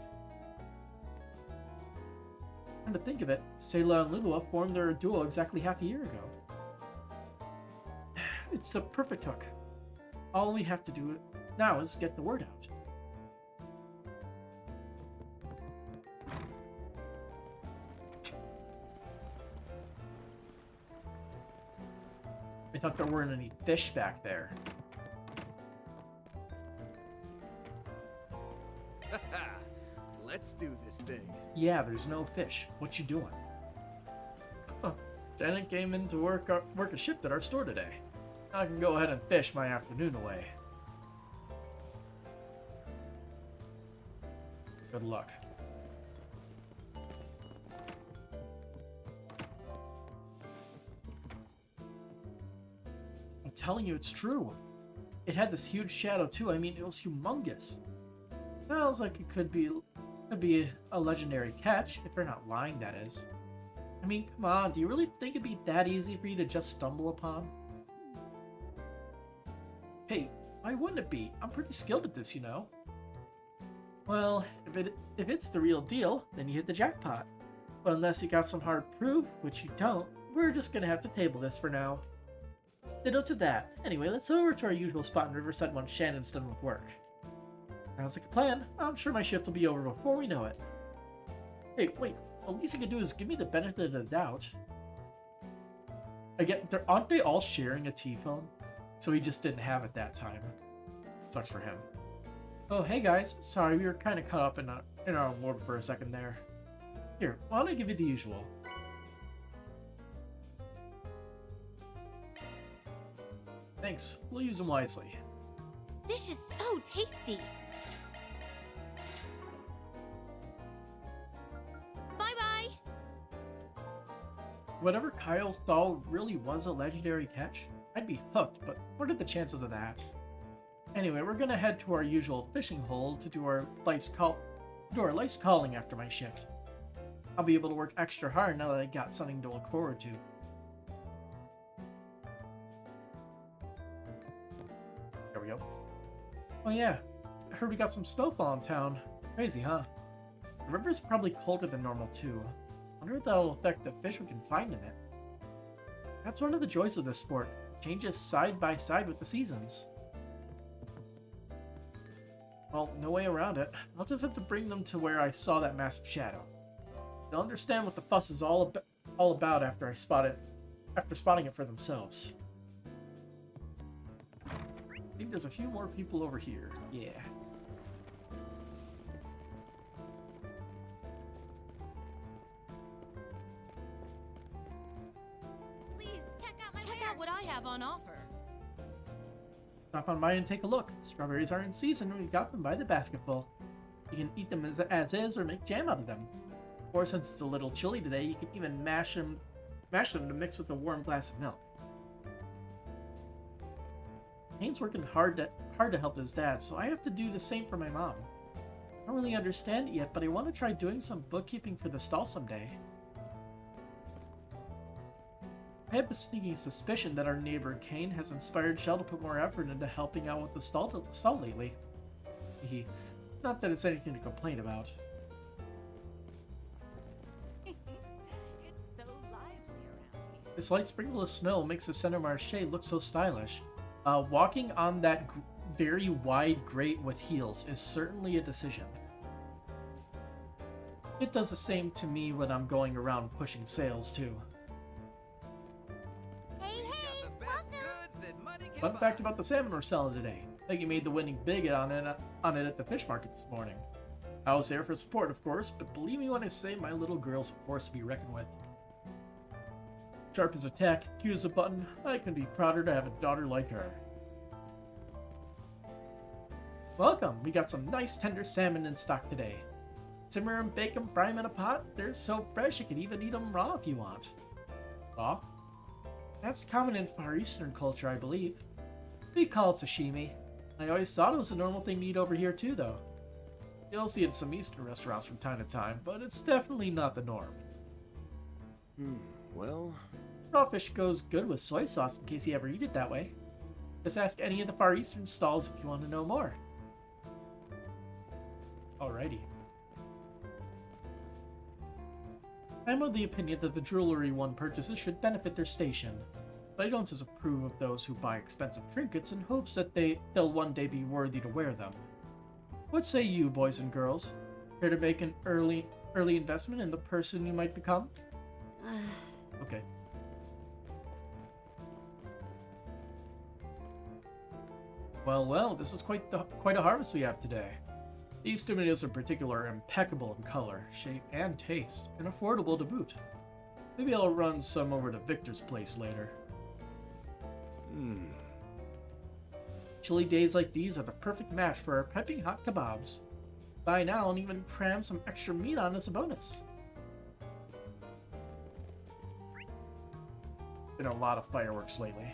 And to think of it, Sayla and Lulua formed their duo exactly half a year ago. It's the perfect hook. All we have to do now is get the word out. I thought there weren't any fish back there. Let's do this thing. Yeah, there's no fish. What you doing? Huh. Janet came in to work a shift at our store today. I can go ahead and fish my afternoon away. Good luck. I'm telling you, it's true. It had this huge shadow too. I mean, it was humongous. Sounds like it could be a legendary catch, if they're not lying, that is. I mean, come on, do you really think it'd be that easy for you to just stumble upon? Hey, why wouldn't it be? I'm pretty skilled at this, you know. Well, if it's the real deal, then you hit the jackpot. But unless you got some hard proof, which you don't, we're just gonna have to table this for now. Ditto to that. Anyway, let's head over to our usual spot in Riverside once Shannon's done with work. Sounds like a plan. I'm sure my shift will be over before we know it. Hey, wait. The least I can do is give me the benefit of the doubt. aren't they all sharing a T-phone? So he just didn't have it that time. Sucks for him. Oh, hey guys. Sorry, we were kind of caught up in our warp for a second there. Here, why don't I give you the usual? Thanks. We'll use them wisely. Fish is so tasty. Bye-bye. Whatever Kyle saw really was a legendary catch. I'd be hooked, but what are the chances of that? Anyway, we're gonna head to our usual fishing hole to do our life's calling after my shift. I'll be able to work extra hard now that I got something to look forward to. There we go. Oh yeah, I heard we got some snowfall in town. Crazy, huh? The river's probably colder than normal too. Wonder if that'll affect the fish we can find in it. That's one of the joys of this sport. It changes side by side with the seasons. Well, no way around it. I'll just have to bring them to where I saw that massive shadow. They'll understand what the fuss is all about after spotting it for themselves. I think there's a few more people over here. Yeah. Please check out my Check wares. out what I have on offer. Stop on by and take a look. Strawberries are in season and we got them by the basketful. You can eat them as is or make jam out of them. Or since it's a little chilly today, you can even mash them to mix with a warm glass of milk. Kane's working hard to help his dad, so I have to do the same for my mom. I don't really understand it yet, but I want to try doing some bookkeeping for the stall someday. I have a sneaking suspicion that our neighbor Kane has inspired Shell to put more effort into helping out with the stall lately. Not that it's anything to complain about. It's so lively around here. This light sprinkle of snow makes the Center Marche look so stylish. Walking on that very wide grate with heels is certainly a decision. It does the same to me when I'm going around pushing sales too. Hey, hey, Got the best welcome. goods that money can Fun buy. fact about the salmon we're selling today. I think you made the winning big on it at the fish market this morning. I was there for support, of course, but believe me when I say my little girl's a force to be reckoned with. Sharp as a tack, cute as a button, I couldn't be prouder to have a daughter like her. Welcome! We got some nice tender salmon in stock today. Simmer them, bake them, fry them in a pot. They're so fresh you can even eat them raw if you want. Raw? That's common in Far Eastern culture, I believe. We call it sashimi. I always thought it was a normal thing to eat over here too, though. You'll see it in some Eastern restaurants from time to time, but it's definitely not the norm. Well, Raw fish goes good with soy sauce in case you ever eat it that way. Just ask any of the Far Eastern stalls if you want to know more. Alrighty. I'm of the opinion that the jewelry one purchases should benefit their station, but I don't disapprove of those who buy expensive trinkets in hopes that they'll one day be worthy to wear them. What say you, boys and girls? Care to make an early investment in the person you might become? Okay. Well, this is quite a harvest we have today. These tomatoes in particular are impeccable in color, shape, and taste, and affordable to boot. Maybe I'll run some over to Victor's place later. Chilly days like these are the perfect match for our piping hot kebabs. Buy now and even cram some extra meat on as a bonus. Been a lot of fireworks lately.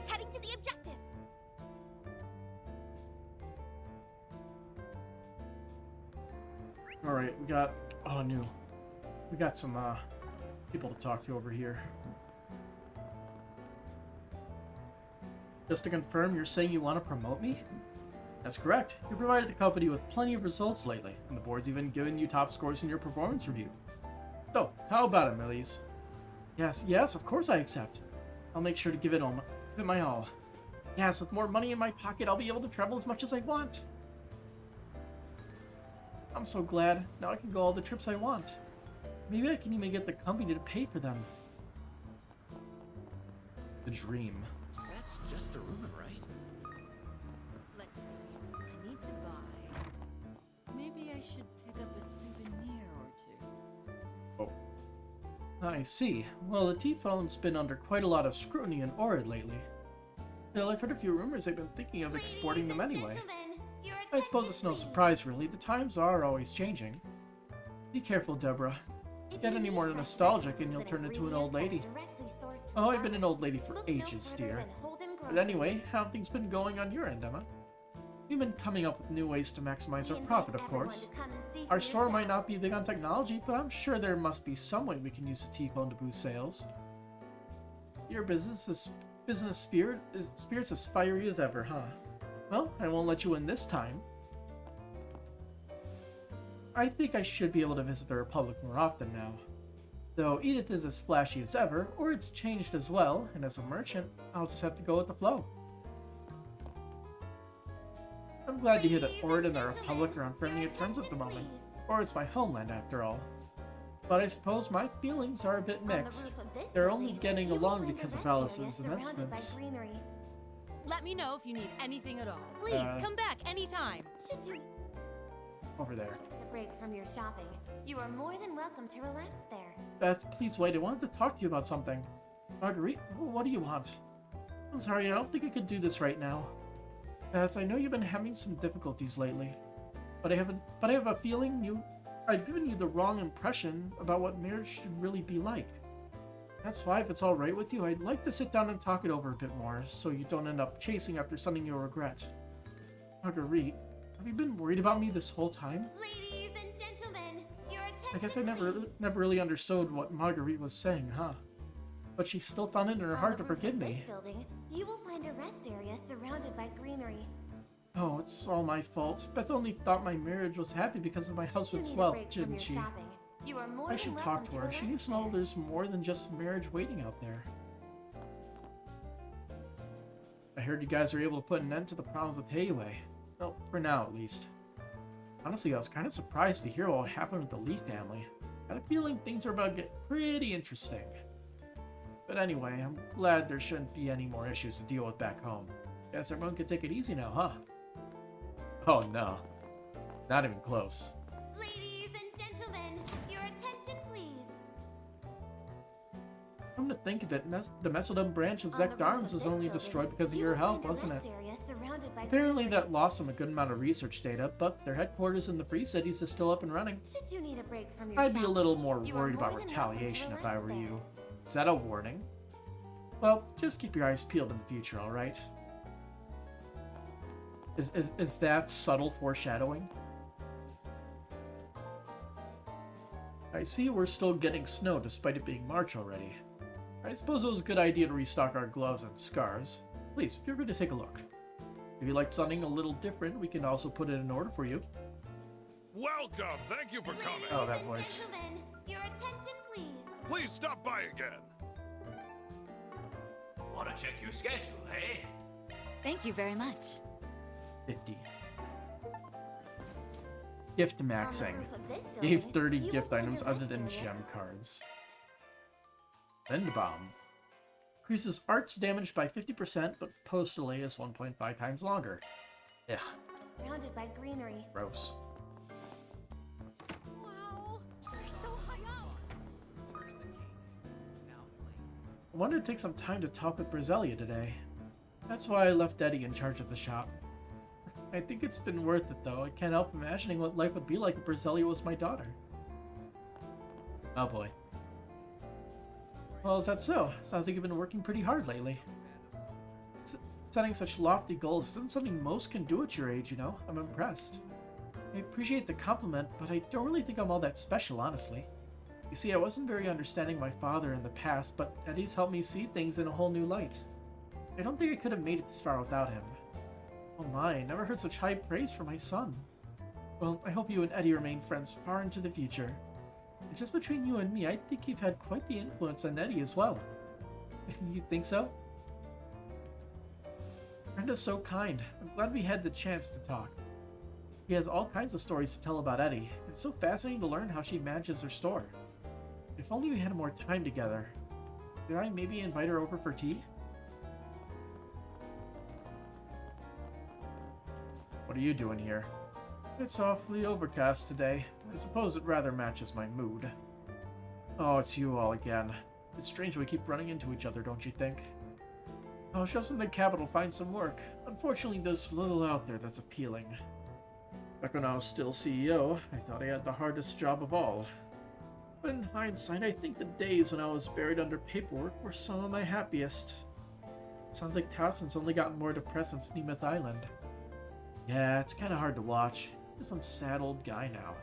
Heading to the objective. Alright, we got some people to talk to over here. Just to confirm, you're saying you want to promote me? That's correct. You provided the company with plenty of results lately, and the board's even given you top scores in your performance review. So, how about it, Millies? Yes, of course I accept. I'll make sure to give it my all. Yes, with more money in my pocket, I'll be able to travel as much as I want. I'm so glad. Now I can go all the trips I want. Maybe I can even get the company to pay for them. The dream. That's just a rumor, right? Let's see. I need to buy. Maybe I should pick up a souvenir or two. Oh. I see. Well, the T-phone's been under quite a lot of scrutiny in Orid lately. Still, I've heard a few rumors I've been thinking of exporting them anyway. I suppose it's no surprise, really. The times are always changing. Be careful, Deborah. Get any more nostalgic and you'll turn into an old lady. Oh, I've been an old lady for ages, dear. But anyway, how have things been going on your end, Emma? We've been coming up with new ways to maximize our profit, of course. Our store might not be big on technology, but I'm sure there must be some way we can use the T-phone to boost sales. Your business spirit's as fiery as ever, huh? Well, I won't let you in this time. I think I should be able to visit the Republic more often now. Though Edith is as flashy as ever, or it's changed as well, and as a merchant, I'll just have to go with the flow. I'm glad to hear that Orid and the Republic are on friendly terms at the moment. Or it's my homeland after all. But I suppose my feelings are a bit mixed. They're only getting along because of Alice's announcements. Let me know if you need anything at all. Please come back anytime. Should you Over there. take a break from your shopping? You are more than welcome to relax there. Beth, please wait. I wanted to talk to you about something. Marguerite, what do you want? I'm sorry, I don't think I could do this right now. Beth, I know you've been having some difficulties lately, but I have a feeling I've given you the wrong impression about what marriage should really be like. That's why, if it's all right with you, I'd like to sit down and talk it over a bit more, so you don't end up chasing after something you'll regret. Marguerite, have you been worried about me this whole time? Ladies and gentlemen, your attention. I guess I never really understood what Marguerite was saying, huh? But she still found it in her heart to forgive me. Building, you will find a rest area surrounded by greenery. Oh, it's all my fault. Beth only thought my marriage was happy because of my husband's wealth, didn't she? I should talk to her. She needs to know there's more than just marriage waiting out there. I heard you guys were able to put an end to the problems with Heiwei. Well, for now at least. Honestly, I was kind of surprised to hear what happened with the Lee family. I had a feeling things are about to get pretty interesting. But anyway, I'm glad there shouldn't be any more issues to deal with back home. Guess everyone can take it easy now, huh? Oh no. Not even close. Ladies and gentlemen, your attention please. Come to think of it, the Mesodum branch of Zect Arms was only destroyed because of your help, wasn't it? Apparently that lost them a good amount of research data, but their headquarters in the Free Cities is still up and running. Should you need a break from your I'd be a shopping, little more you are worried about more than welcome to retaliation if I relax were there. you. Is that a warning? Well, just keep your eyes peeled in the future, alright? Is that subtle foreshadowing? I see we're still getting snow despite it being March already. I suppose it was a good idea to restock our gloves and scarves. Please, feel free to take a look. If you like something a little different, we can also put it in order for you. Welcome! Thank you for coming. Oh, that Ladies and voice. gentlemen, your attention please. Please stop by again. Wanna check your schedule, eh? Thank you very much. 50. Gift On the maxing. roof of this Gave building, 30 you will gift find items a other rest than area gem cards. Bend bomb. Increases arts damage by 50%, but post delay is 1.5 times longer. Ugh, surrounded by greenery. gross. Wow, they're so high up. I wanted to take some time to talk with Briselia today. That's why I left Eddie in charge of the shop. I think it's been worth it though. I can't help imagining what life would be like if Briselia was my daughter. Oh boy. Well, is that so? Sounds like you've been working pretty hard lately. Setting such lofty goals isn't something most can do at your age, you know? I'm impressed. I appreciate the compliment, but I don't really think I'm all that special, honestly. You see, I wasn't very understanding of my father in the past, but Eddie's helped me see things in a whole new light. I don't think I could have made it this far without him. Oh my, I never heard such high praise from my son. Well, I hope you and Eddie remain friends far into the future. And just between you and me, I think you've had quite the influence on Eddie as well. You think so? Brenda's so kind. I'm glad we had the chance to talk. He has all kinds of stories to tell about Eddie. It's so fascinating to learn how she manages her store. If only we had more time together. Could I maybe invite her over for tea? What are you doing here? It's awfully overcast today. I suppose it rather matches my mood. Oh, it's you all again. It's strange we keep running into each other, don't you think? I was just in the capital to find some work. Unfortunately, there's little out there that's appealing. Back when I was still CEO, I thought I had the hardest job of all. But in hindsight, I think the days when I was buried under paperwork were some of my happiest. Sounds like Towson's only gotten more depressed since Nemeth Island. Yeah, it's kinda hard to watch. He's some sad old guy now.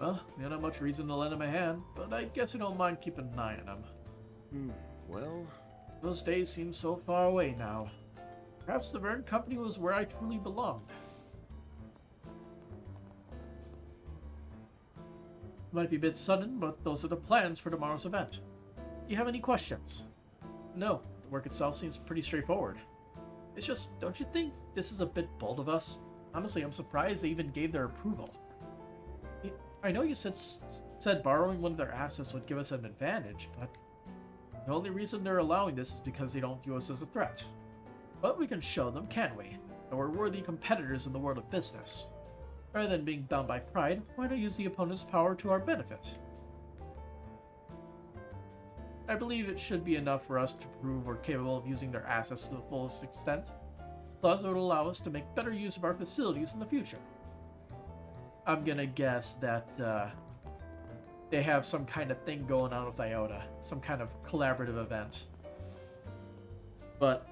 Well, we don't have much reason to lend him a hand, but I guess I don't mind keeping an eye on him. Well... Those days seem so far away now. Perhaps the Verne Company was where I truly belonged. Might be a bit sudden, but those are the plans for tomorrow's event. Do you have any questions? No, the work itself seems pretty straightforward. It's just, don't you think this is a bit bold of us? Honestly, I'm surprised they even gave their approval. I know you said borrowing one of their assets would give us an advantage, but the only reason they're allowing this is because they don't view us as a threat. But we can show them, can't we? That we're worthy competitors in the world of business. Rather than being bound by pride, why not use the opponent's power to our benefit? I believe it should be enough for us to prove we're capable of using their assets to the fullest extent. Plus, it would allow us to make better use of our facilities in the future. I'm gonna guess that they have some kind of thing going on with IOTA. Some kind of collaborative event. But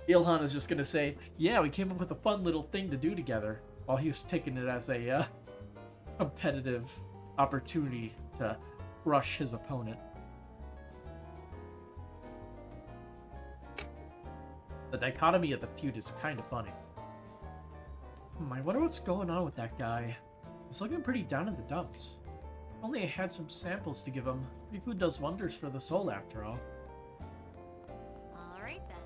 Ilhan is just gonna say, yeah, we came up with a fun little thing to do together, while he's taking it as a competitive opportunity to crush his opponent. The dichotomy of the feud is kind of funny. I wonder what's going on with that guy. He's looking pretty down in the dumps. Only I had some samples to give him. Free food does wonders for the soul, after all. Alright then.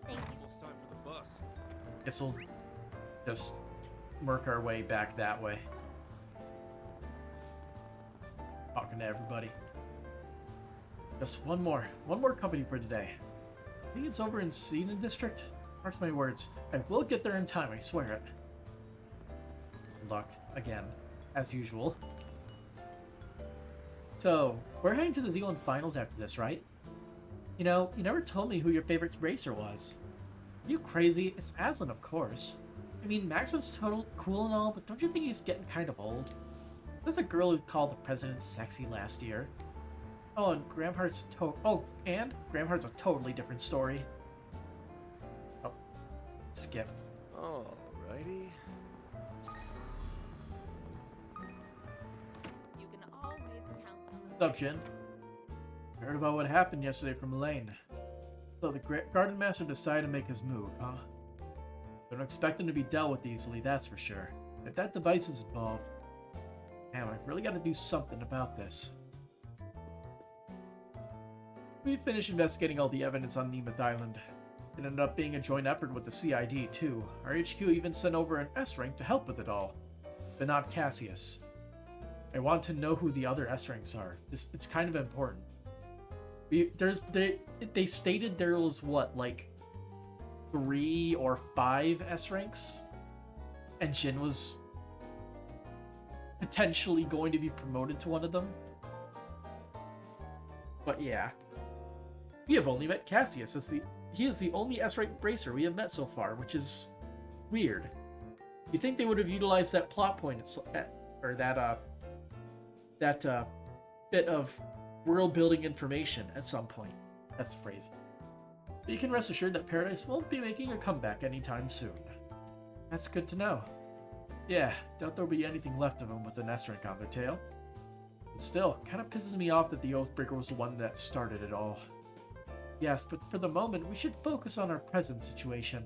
Thank you. Almost time for the bus. Guess we'll just work our way back that way. Talking to everybody. Just one more company for today. I think it's over in Seaton District. Mark my words, I will get there in time, I swear it. Good luck, again, as usual. So, we're heading to the Zealand Finals after this, right? You know, you never told me who your favorite racer was. Are you crazy? It's Aslan, of course. I mean, Maxim's total cool and all, but don't you think he's getting kind of old? There's the girl who called the president sexy last year. Oh, and Gramhart's Gramhart's a totally different story. Oh, skip. Alrighty. You can always count on What's up, Jin? Heard about what happened yesterday from Elaine. So the Garden Master decided to make his move, huh? Don't expect him to be dealt with easily, that's for sure. If that device is involved... Damn, I've really got to do something about this. We finished investigating all the evidence on Nemeth Island. It ended up being a joint effort with the CID, too. Our HQ even sent over an S-rank to help with it all. But not Cassius. I want to know who the other S-ranks are. It's kind of important. They stated there was, what, like 3 or 5 S-ranks? And Jin was potentially going to be promoted to one of them? But yeah. We have only met Cassius. He is the only S-rank racer we have met so far, which is weird. You think they would have utilized that plot point or that bit of world building information at some point. That's the phrase. But you can rest assured that Paradise won't be making a comeback anytime soon. That's good to know. Yeah, doubt there'll be anything left of them with an S-rank on their tail. But still, kind of pisses me off that the Oathbreaker was the one that started it all. Yes, but for the moment, we should focus on our present situation.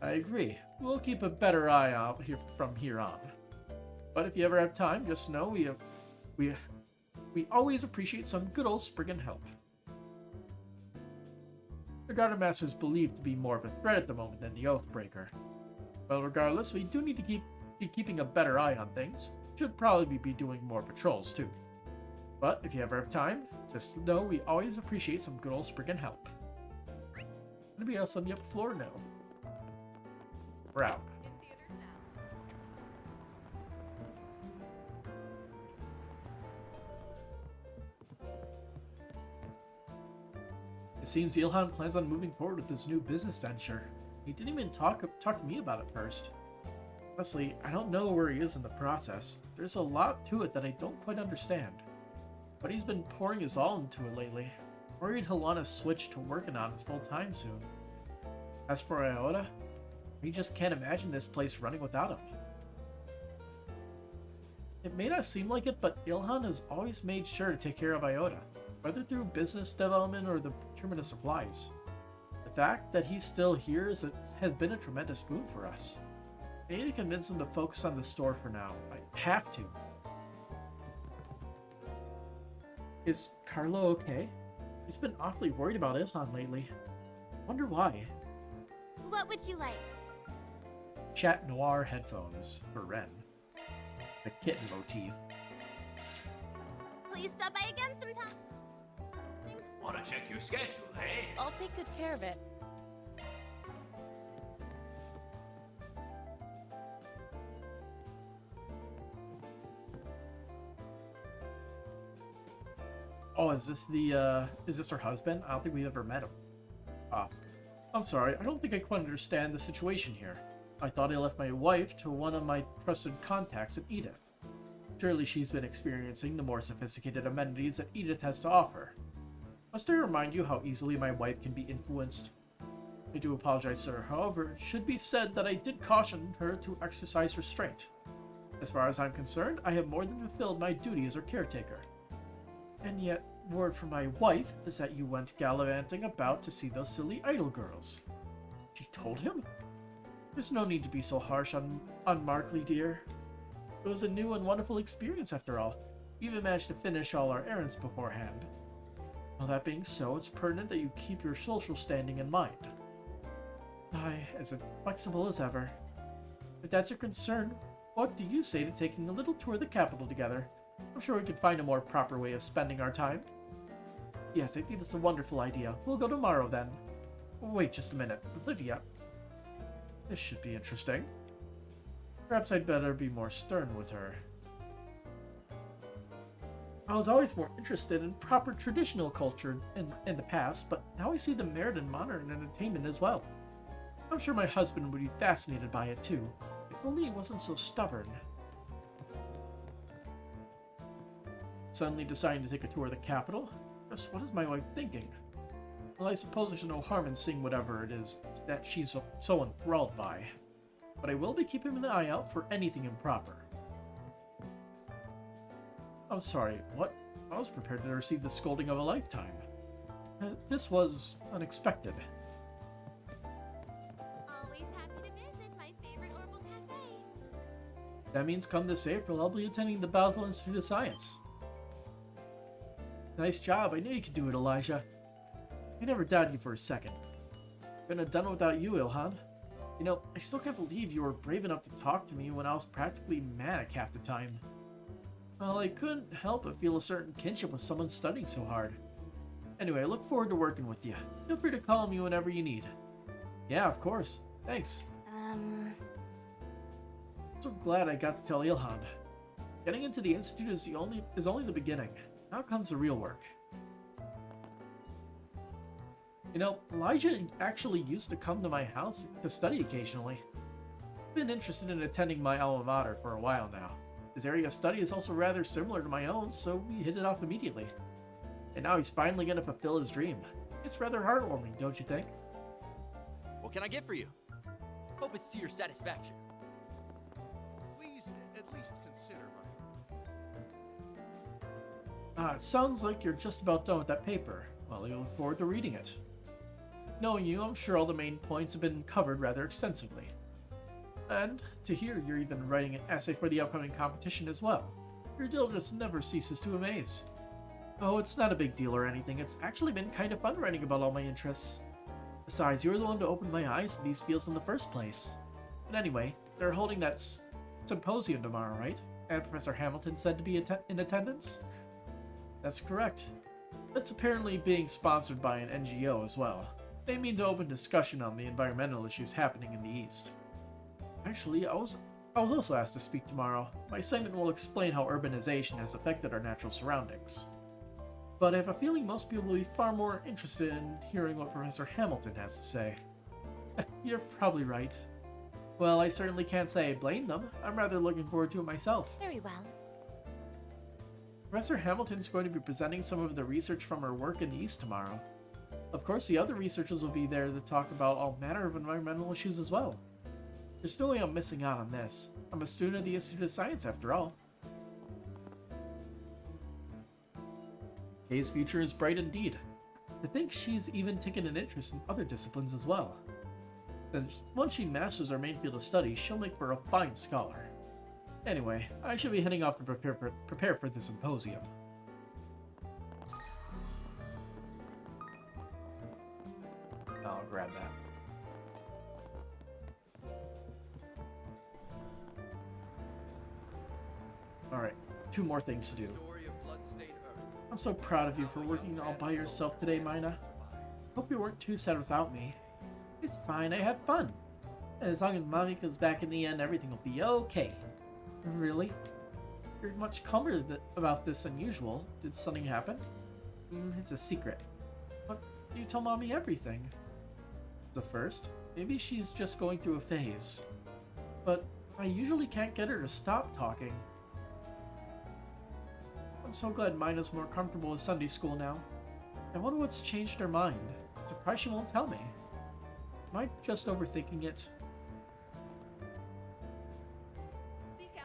I agree. We'll keep a better eye out from here on. But if you ever have time, just know we always appreciate some good old Spriggan help. The Garden Master is believed to be more of a threat at the moment than the Oathbreaker. Well, regardless, we do need to be keeping a better eye on things. Should probably be doing more patrols too. But if you ever have time, just know we always appreciate some good old Spriggan help. Anybody else on the upper floor? No. We're out. In theaters now. It seems Ilhan plans on moving forward with his new business venture. He didn't even talk to me about it first. Honestly, I don't know where he is in the process. There's a lot to it that I don't quite understand. But he's been pouring his all into it lately. Worried he'll want to switch to working on it full time soon. As for Iota, he just can't imagine this place running without him. It may not seem like it, but Ilhan has always made sure to take care of Iota, whether through business development or the procurement of supplies. The fact that he's still here has been a tremendous boon for us. I need to convince him to focus on the store for now. I have to. Is Carlo okay? He's been awfully worried about Ilhan lately. Wonder why. What would you like? Chat Noir headphones for Ren. The kitten motif. Will you stop by again sometime? Want to check your schedule, eh? I'll take good care of it. Oh, is this her husband? I don't think we've ever met him. I'm sorry, I don't think I quite understand the situation here. I thought I left my wife to one of my trusted contacts at Edith. Surely she's been experiencing the more sophisticated amenities that Edith has to offer. Must I remind you how easily my wife can be influenced? I do apologize, sir. However, it should be said that I did caution her to exercise restraint. As far as I'm concerned, I have more than fulfilled my duty as her caretaker. And yet, word from my wife is that you went gallivanting about to see those silly idol girls. She told him? There's no need to be so harsh on Markley, dear. It was a new and wonderful experience after all. We even managed to finish all our errands beforehand. Well, that being so, it's pertinent that you keep your social standing in mind. I, as inflexible as ever. If that's your concern, what do you say to taking a little tour of the capital together? I'm sure we could find a more proper way of spending our time. Yes, I think it's a wonderful idea. We'll go tomorrow then. Wait just a minute. Olivia. This should be interesting. Perhaps I'd better be more stern with her. I was always more interested in proper traditional culture in the past, but now I see the merit in modern entertainment as well. I'm sure my husband would be fascinated by it too, if only he wasn't so stubborn. Suddenly deciding to take a tour of the capital? Just what is my wife thinking? Well, I suppose there's no harm in seeing whatever it is that she's so enthralled by. But I will be keeping an eye out for anything improper. I'm sorry, what? I was prepared to receive the scolding of a lifetime. This was unexpected. Always happy to visit my favorite Orbital Cafe. That means come this April, I'll be attending the Basel Institute of Science. Nice job, I knew you could do it, Elijah. I never doubted you for a second. Couldn't have done it without you, Ilhan. You know, I still can't believe you were brave enough to talk to me when I was practically manic half the time. Well, I couldn't help but feel a certain kinship with someone studying so hard. Anyway, I look forward to working with you. Feel free to call me whenever you need. Yeah, of course. Thanks. I'm so glad I got to tell Ilhan. Getting into the Institute is only the beginning. Now comes the real work. You know, Elijah actually used to come to my house to study occasionally. I've been interested in attending my alma mater for a while now. His area of study is also rather similar to my own, so we hit it off immediately. And now he's finally going to fulfill his dream. It's rather heartwarming, don't you think? What can I get for you? Hope it's to your satisfaction. Please at least consider my... It sounds like you're just about done with that paper. Well, I look forward to reading it. Knowing you, I'm sure all the main points have been covered rather extensively. And to hear you're even writing an essay for the upcoming competition as well. Your diligence never ceases to amaze. Oh, it's not a big deal or anything. It's actually been kind of fun writing about all my interests. Besides, you were the one to open my eyes to these fields in the first place. But anyway, they're holding that symposium tomorrow, right? And Professor Hamilton said to be in attendance? That's correct. It's apparently being sponsored by an NGO as well. They mean to open discussion on the environmental issues happening in the East. Actually, I was also asked to speak tomorrow. My segment will explain how urbanization has affected our natural surroundings. But I have a feeling most people will be far more interested in hearing what Professor Hamilton has to say. You're probably right. Well, I certainly can't say I blame them. I'm rather looking forward to it myself. Very well. Professor Hamilton's going to be presenting some of the research from her work in the East tomorrow. Of course, the other researchers will be there to talk about all manner of environmental issues as well. There's no way I'm missing out on this. I'm a student of the Institute of Science after all. Kay's future is bright indeed. To think she's even taken an interest in other disciplines as well. Then, once she masters her main field of study, she'll make for a fine scholar. Anyway, I should be heading off to prepare for the symposium. I'll grab that. Alright, 2 more things to do. I'm so proud of you for working all by yourself today, Mina. Hope you weren't too sad without me. It's fine, I had fun. And as long as Mommy comes back in the end, everything will be okay. Really? You're much calmer about this than usual. Did something happen? It's a secret. But you tell Mommy everything. The first? Maybe she's just going through a phase. But I usually can't get her to stop talking. I'm so glad Mina's more comfortable with Sunday school now. I wonder what's changed her mind. I'm surprised she won't tell me. Am I just overthinking it?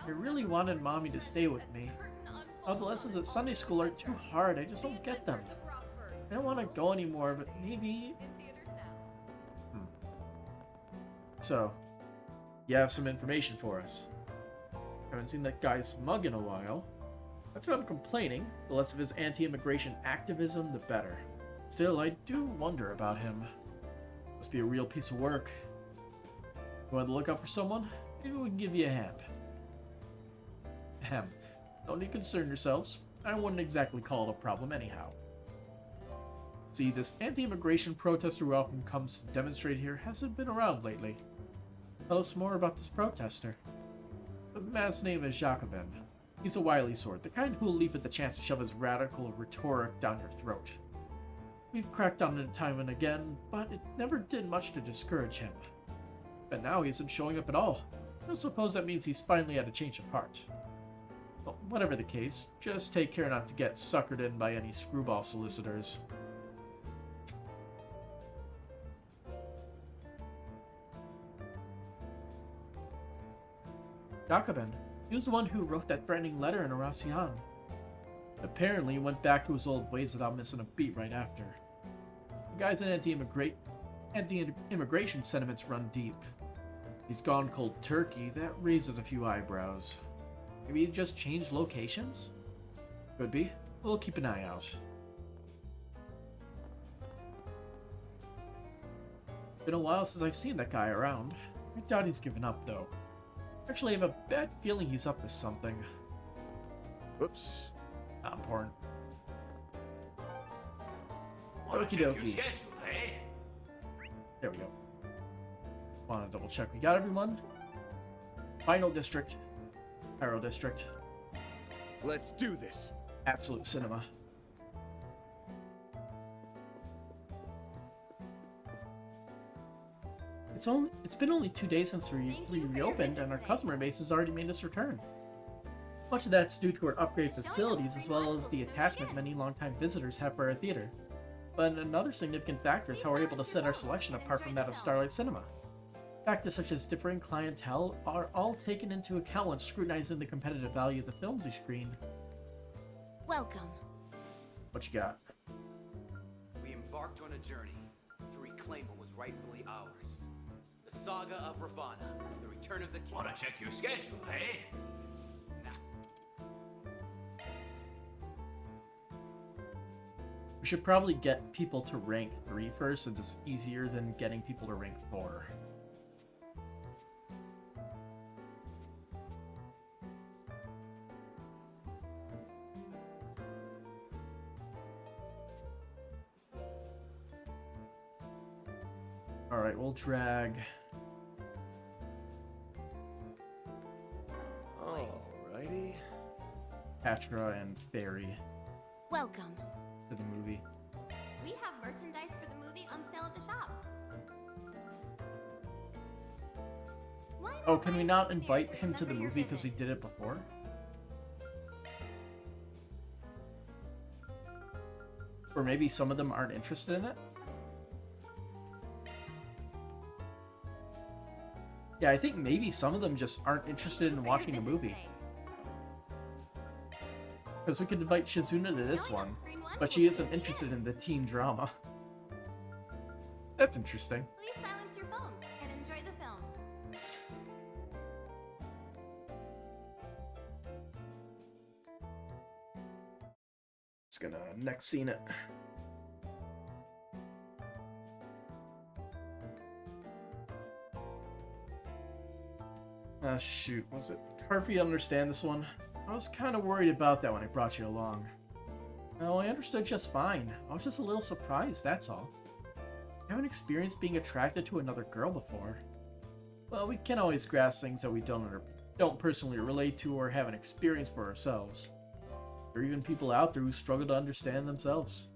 I really wanted Mommy to stay with me. All the lessons at Sunday school are too hard. I just don't get them. I don't want to go anymore, but maybe... So, you have some information for us. Haven't seen that guy's mug in a while. Not that I'm complaining. The less of his anti-immigration activism, the better. Still, I do wonder about him. Must be a real piece of work. You want to look out for someone? Maybe we can give you a hand. Ahem. Don't need to concern yourselves. I wouldn't exactly call it a problem anyhow. See, this anti-immigration protester who often comes to demonstrate here hasn't been around lately. Tell us more about this protester. The man's name is Jacobin. He's a wily sort, the kind who will leap at the chance to shove his radical rhetoric down your throat. We've cracked on it time and again, but it never did much to discourage him. But now he isn't showing up at all. I suppose that means he's finally had a change of heart. Well, whatever the case, just take care not to get suckered in by any screwball solicitors. Jacobin. He was the one who wrote that threatening letter in Aracian. Apparently, he went back to his old ways without missing a beat right after. The guy's anti-immigration sentiments run deep. He's gone cold turkey, that raises a few eyebrows. Maybe he just changed locations? Could be. We'll keep an eye out. Been a while since I've seen that guy around. I doubt he's given up, though. Actually, I have a bad feeling he's up to something. Whoops. Not important. Wanna check your schedule, eh? There we go. Wanna double check we got everyone? Final district. Pyro district. Let's do this. Absolute cinema. It's been only 2 days since we reopened, and our customer base has already made us return. Much of that's due to our upgraded facilities, as well as the attachment many longtime visitors have for our theater. But another significant factor is how we're able to set our selection apart from that of Starlight Cinema. Factors such as differing clientele are all taken into account when scrutinizing the competitive value of the films we screen. Welcome. What you got? We embarked on a journey to reclaim what was rightfully ours. The saga of Ravana, the return of the king. Wanna check your schedule, eh? We should probably get people to rank 3 first, since it's easier than getting people to rank 4. Alright, we'll drag... Alrighty. Patra and Fairy Welcome. to the movie. We have merchandise for the movie on sale at the shop. Why Oh, not can buy we a not souvenir invite to him to the remember your movie because we visit? did it before? Or maybe some of them aren't interested in it? Yeah, I think maybe some of them just aren't interested in Thank you for watching a your visit movie. today. Because we could invite Shizuna to this Showing on one, screen one but will she soon isn't begin. interested in the teen drama. That's interesting. Please silence your phones and enjoy the film. Just gonna next scene it. Ah, shoot. Was it hard for you to understand this one? I was kind of worried about that when I brought you along. No, I understood just fine. I was just a little surprised, that's all. I haven't experienced being attracted to another girl before. Well, we can't always grasp things that we don't personally relate to or have an experience for ourselves. There are even people out there who struggle to understand themselves.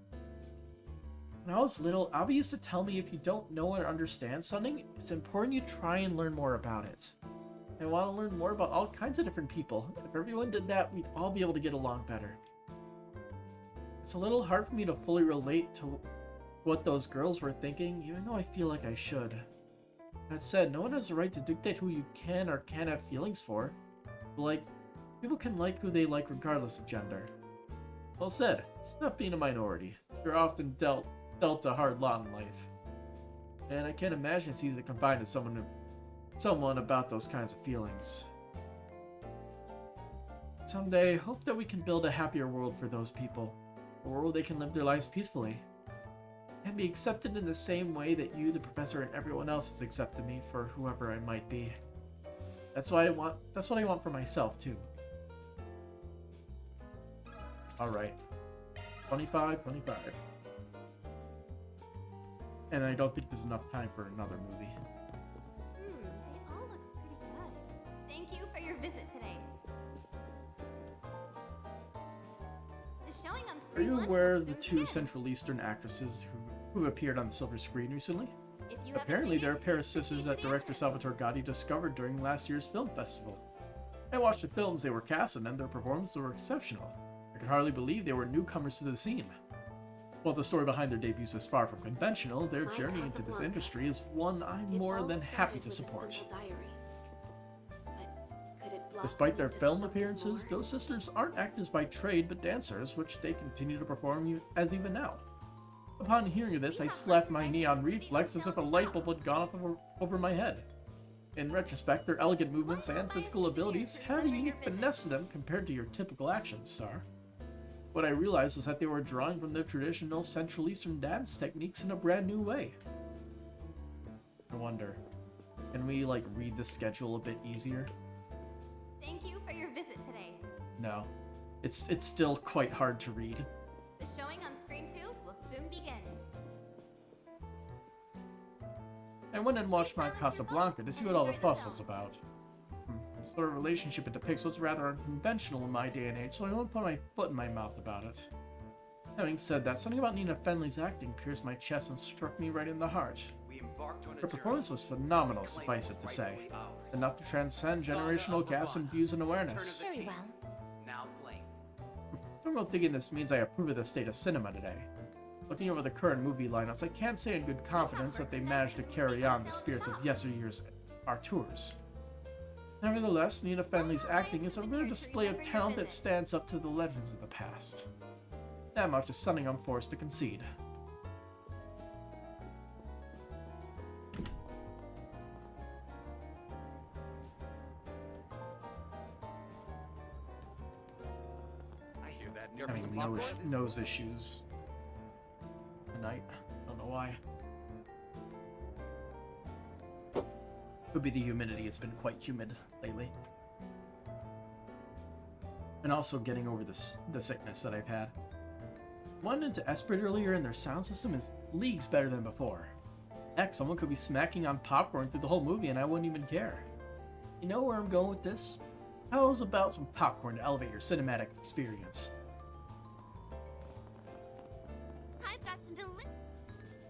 When I was little, Abby used to tell me if you don't know or understand something, it's important you try and learn more about it. I want to learn more about all kinds of different people. If everyone did that, we'd all be able to get along better. It's a little hard for me to fully relate to what those girls were thinking, even though I feel like I should. That said, no one has the right to dictate who you can or can't have feelings for. Like, people can like who they like regardless of gender. Well said, stop being a minority. You're often dealt a hard lot in life. And I can't imagine it's easy to confide in someone about those kinds of feelings. Someday, hope that we can build a happier world for those people. A world where they can live their lives peacefully. And be accepted in the same way that you, the professor, and everyone else has accepted me for whoever I might be. That's what I want for myself, too. Alright. 25. And I don't think there's enough time for another movie. They all look pretty good. Thank you for your visit today. The showing on Are screen you one aware will of the soon 2 begin. Central Eastern actresses who have appeared on the silver screen recently? If you have a Apparently, they're a ticket, pair of please proceed sisters to that the director entrance. Salvatore Gatti discovered during last year's film festival. I watched the films they were cast in, and their performances were exceptional. I could hardly believe they were newcomers to the scene. While the story behind their debuts is far from conventional, their Like journey into this Casablanca. industry is one I'm It more all than started happy to with a support. simple diary. But could it blossom Despite their into film something appearances, more? those sisters aren't actors by trade but dancers, which they continue to perform as even now. Upon hearing of this, I slapped my knee on reflex as if a light bulb had gone off over my head. In retrospect, their elegant movements and physical abilities had a unique finesse to them compared to your typical action star. What I realized was that they were drawing from their traditional Central Eastern dance techniques in a brand new way. I wonder, can we read the schedule a bit easier? Thank you for your visit today. No. It's still quite hard to read. The showing on screen 2 will soon begin. I went and watched my Casablanca to see what all the fuss was about. The sort of relationship it depicts was rather unconventional in my day and age, so I won't put my foot in my mouth about it. Having said that, something about Nina Fenley's acting pierced my chest and struck me right in the heart. We embarked on a Her performance journey was phenomenal, to reclaim suffice what it was to say. rightfully ours. Enough to transcend The saga generational of gaps in Ravana, views and the return awareness. of the Very king, well. now playing. I don't know if thinking this means I approve of the state of cinema today. Looking over the current movie lineups, I can't say in good confidence that they managed to carry on the spirits of yesteryear's auteurs. Nevertheless, Nina Fenley's acting is a rare display of talent that stands up to the legends of the past. That much is something I'm forced to concede. I hear that. Having nose issues. tonight. Don't know why. Could be the humidity. It's been quite humid lately. And also getting over the sickness that I've had. Went into Esprit earlier and their sound system is leagues better than before. Heck, someone could be smacking on popcorn through the whole movie and I wouldn't even care. You know where I'm going with this? How's about some popcorn to elevate your cinematic experience? I've got some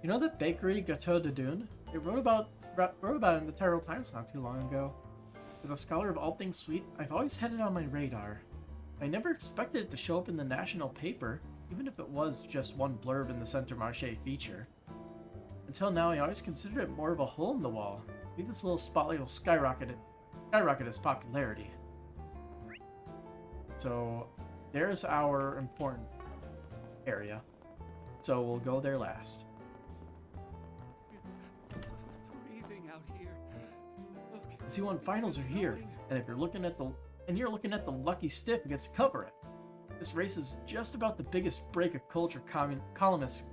You know that bakery Gâteau de Dune? It wrote about it in the Terrell Times not too long ago. As a scholar of all things sweet, I've always had it on my radar. I never expected it to show up in the national paper, even if it was just one blurb in the Center Marché feature. Until now, I always considered it more of a hole in the wall. Maybe this little spotlight will skyrocket its popularity. So, there's our important area. So we'll go there last. It's freezing out here. Look, The C1 finals are here, and if you're looking at the lucky stiff who gets to cover it. This race is just about the biggest break a culture columnist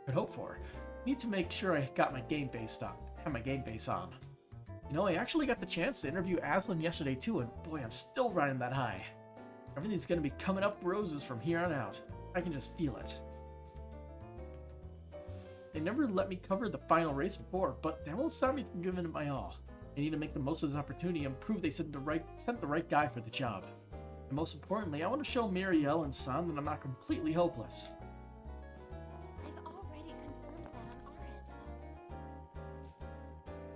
could hope for. Need to make sure I got my game face on. You know, I actually got the chance to interview Aslan yesterday too, and boy, I'm still riding that high. Everything's gonna be coming up roses from here on out. I can just feel it. They never let me cover the final race before, but that won't stop me from giving it my all. I need to make the most of this opportunity and prove they sent the right guy for the job. And most importantly, I want to show Marielle and San that I'm not completely hopeless. I've already confirmed that on our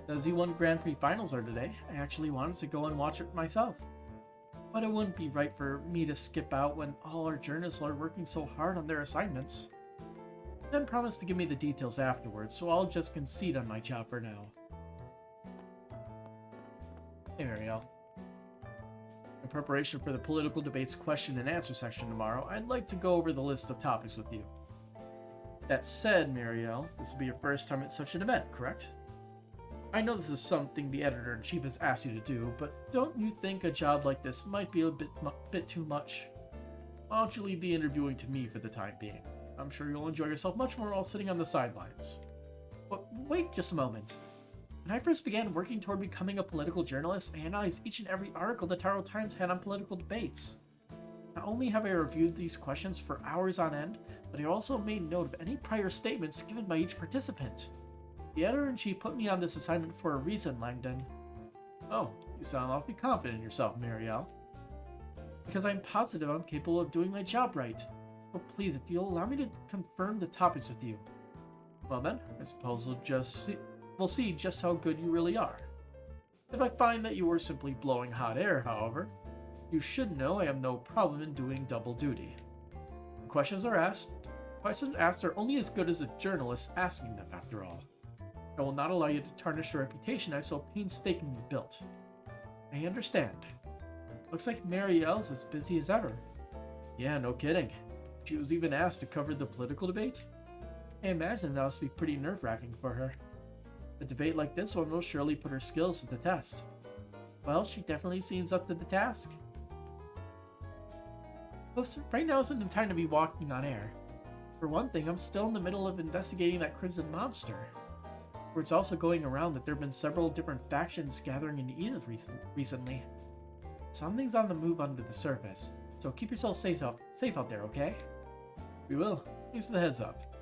end. The Z1 Grand Prix finals are today. I actually wanted to go and watch it myself. But it wouldn't be right for me to skip out when all our journalists are working so hard on their assignments. Then promised to give me the details afterwards, so I'll just concede on my job for now. Hey Marielle. In preparation for the political debates question and answer section tomorrow, I'd like to go over the list of topics with you. That said, Marielle, this will be your first time at such an event, correct? I know this is something the editor-in-chief has asked you to do, but don't you think a job like this might be a bit too much? Why don't you leave the interviewing to me for the time being? I'm sure you'll enjoy yourself much more while sitting on the sidelines. But wait just a moment. When I first began working toward becoming a political journalist, I analyzed each and every article the Taro Times had on political debates. Not only have I reviewed these questions for hours on end, but I also made note of any prior statements given by each participant. The editor-in-chief put me on this assignment for a reason, Langdon. Oh, you sound awfully confident in yourself, Marielle. Because I'm positive I'm capable of doing my job right. So please, if you'll allow me to confirm the topics with you. Well then, I suppose we'll see just how good you really are. If I find that you were simply blowing hot air, however, you should know I have no problem in doing double duty. When questions asked are only as good as a journalist asking them, after all. I will not allow you to tarnish the reputation I've so painstakingly built. I understand. Looks like Marielle's as busy as ever. Yeah, no kidding. She was even asked to cover the political debate. I imagine that must be pretty nerve-wracking for her. A debate like this one will surely put her skills to the test. Well, she definitely seems up to the task. Listen, right now isn't the time to be walking on air. For one thing, I'm still in the middle of investigating that Crimson Mobster. Word's also going around that there have been several different factions gathering in Edith recently. Something's on the move under the surface, so keep yourself safe out there, okay? We will. Thanks for the heads up.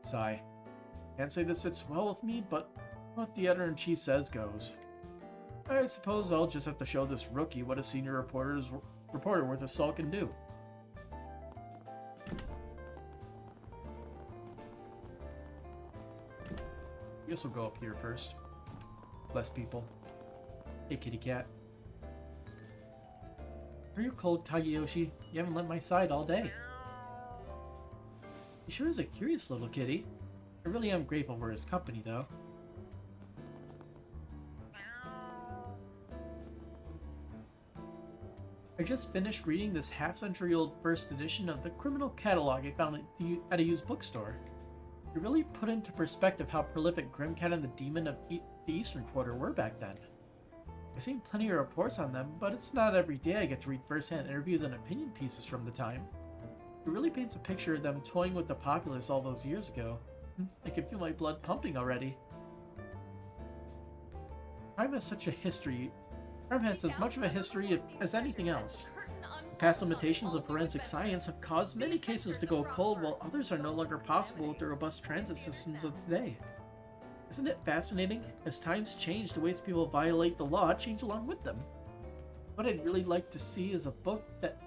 Sigh. Can't say this sits well with me, but what the editor-in-chief says goes. I suppose I'll just have to show this rookie what a senior reporter worth his salt can do. I guess we'll go up here first. Less people. Hey, kitty cat. Are you cold, Kageyoshi? You haven't left my side all day. He sure is a curious little kitty. I really am grateful for his company, though. I just finished reading this half-century-old first edition of the criminal catalog I found at a used bookstore. It really put into perspective how prolific Grimcat and the Demon of the Eastern Quarter were back then. I've seen plenty of reports on them, but it's not every day I get to read first-hand interviews and opinion pieces from the time. It really paints a picture of them toying with the populace all those years ago. I can feel my blood pumping already. Crime has such a history. Crime has as much of a history as anything else. The past limitations of forensic science have caused many cases to go cold, while others are no longer possible with the robust transit systems of today. Isn't it fascinating? As times change, the ways people violate the law change along with them. What I'd really like to see is a book that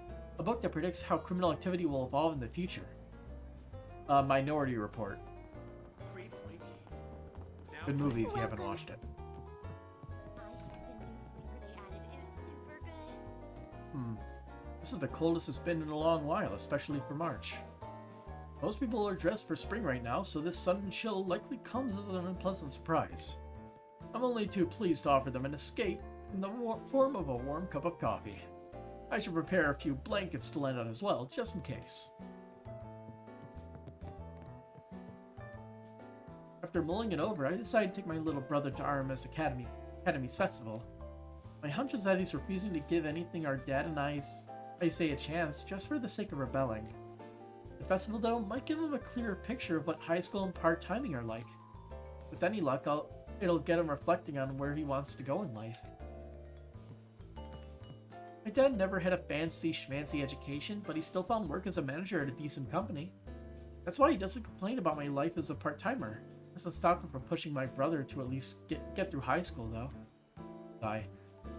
predicts how criminal activity will evolve in the future. Minority Report. Good movie if you haven't watched it. This is the coldest it's been in a long while, especially for March. Most people are dressed for spring right now, so this sudden chill likely comes as an unpleasant surprise. I'm only too pleased to offer them an escape in the form of a warm cup of coffee. I should prepare a few blankets to lend out as well, just in case. After mulling it over, I decided to take my little brother to Artemis Academy's festival. My hunch is that he's refusing to give anything our dad and I say a chance, just for the sake of rebelling. The festival, though, might give him a clearer picture of what high school and part-timing are like. With any luck, it'll get him reflecting on where he wants to go in life. My dad never had a fancy schmancy education, but he still found work as a manager at a decent company. That's why he doesn't complain about my life as a part-timer. Doesn't stop him from pushing my brother to at least get through high school, though. Sigh.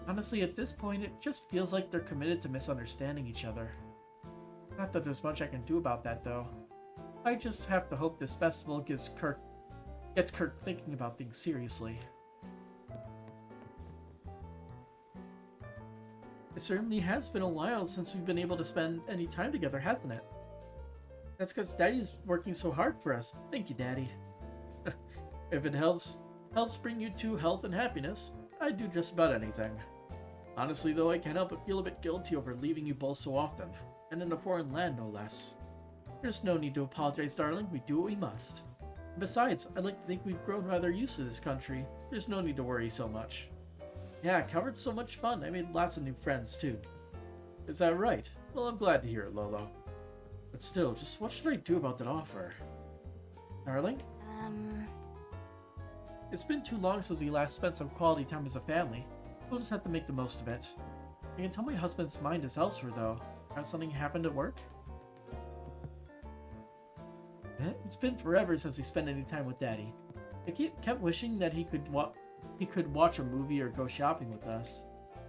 Honestly, at this point, it just feels like they're committed to misunderstanding each other. Not that there's much I can do about that, though. I just have to hope this festival gets Kirk thinking about things seriously. It certainly has been a while since we've been able to spend any time together, hasn't it? That's because Daddy's working so hard for us. Thank you, Daddy. If it helps bring you to health and happiness, I'd do just about anything. Honestly, though, I can't help but feel a bit guilty over leaving you both so often, and in a foreign land, no less. There's no need to apologize, darling. We do what we must. Besides, I'd like to think we've grown rather used to this country. There's no need to worry so much. Yeah, covered so much fun. I made lots of new friends, too. Is that right? Well, I'm glad to hear it, Lolo. But still, just what should I do about that offer? Darling? It's been too long since we last spent some quality time as a family. We'll just have to make the most of it. I can tell my husband's mind is elsewhere, though. Has something happened at work? It's been forever since we spent any time with Daddy. I kept wishing that he could watch a movie or go shopping with us.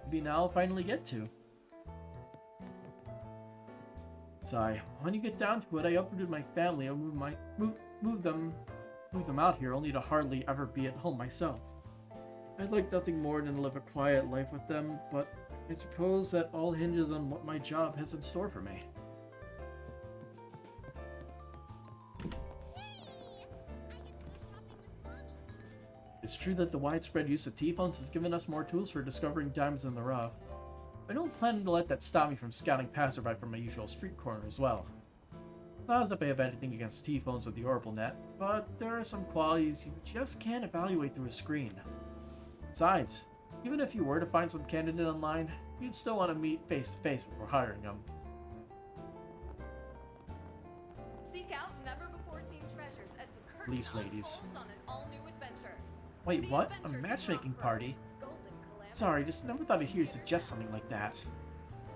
Maybe now I'll finally get to. Sigh. When you get down to it, I uprooted my family and moved them out here, only to hardly ever be at home myself. I'd like nothing more than to live a quiet life with them, but I suppose that all hinges on what my job has in store for me. It's true that the widespread use of T-phones has given us more tools for discovering diamonds in the rough. I don't plan to let that stop me from scouting passerby from my usual street corner as well. Not as if I have anything against T-phones or the orbital net, but there are some qualities you just can't evaluate through a screen. Besides, even if you were to find some candidate online, you'd still want to meet face-to-face before hiring them. Seek out never-before-seen treasures as the curtain Lease ladies. unfolds on an all-new adventure. Wait, The what? A adventures do matchmaking not party? grow. Golden calamity. Sorry, just never thought I'd hear you suggest something like that.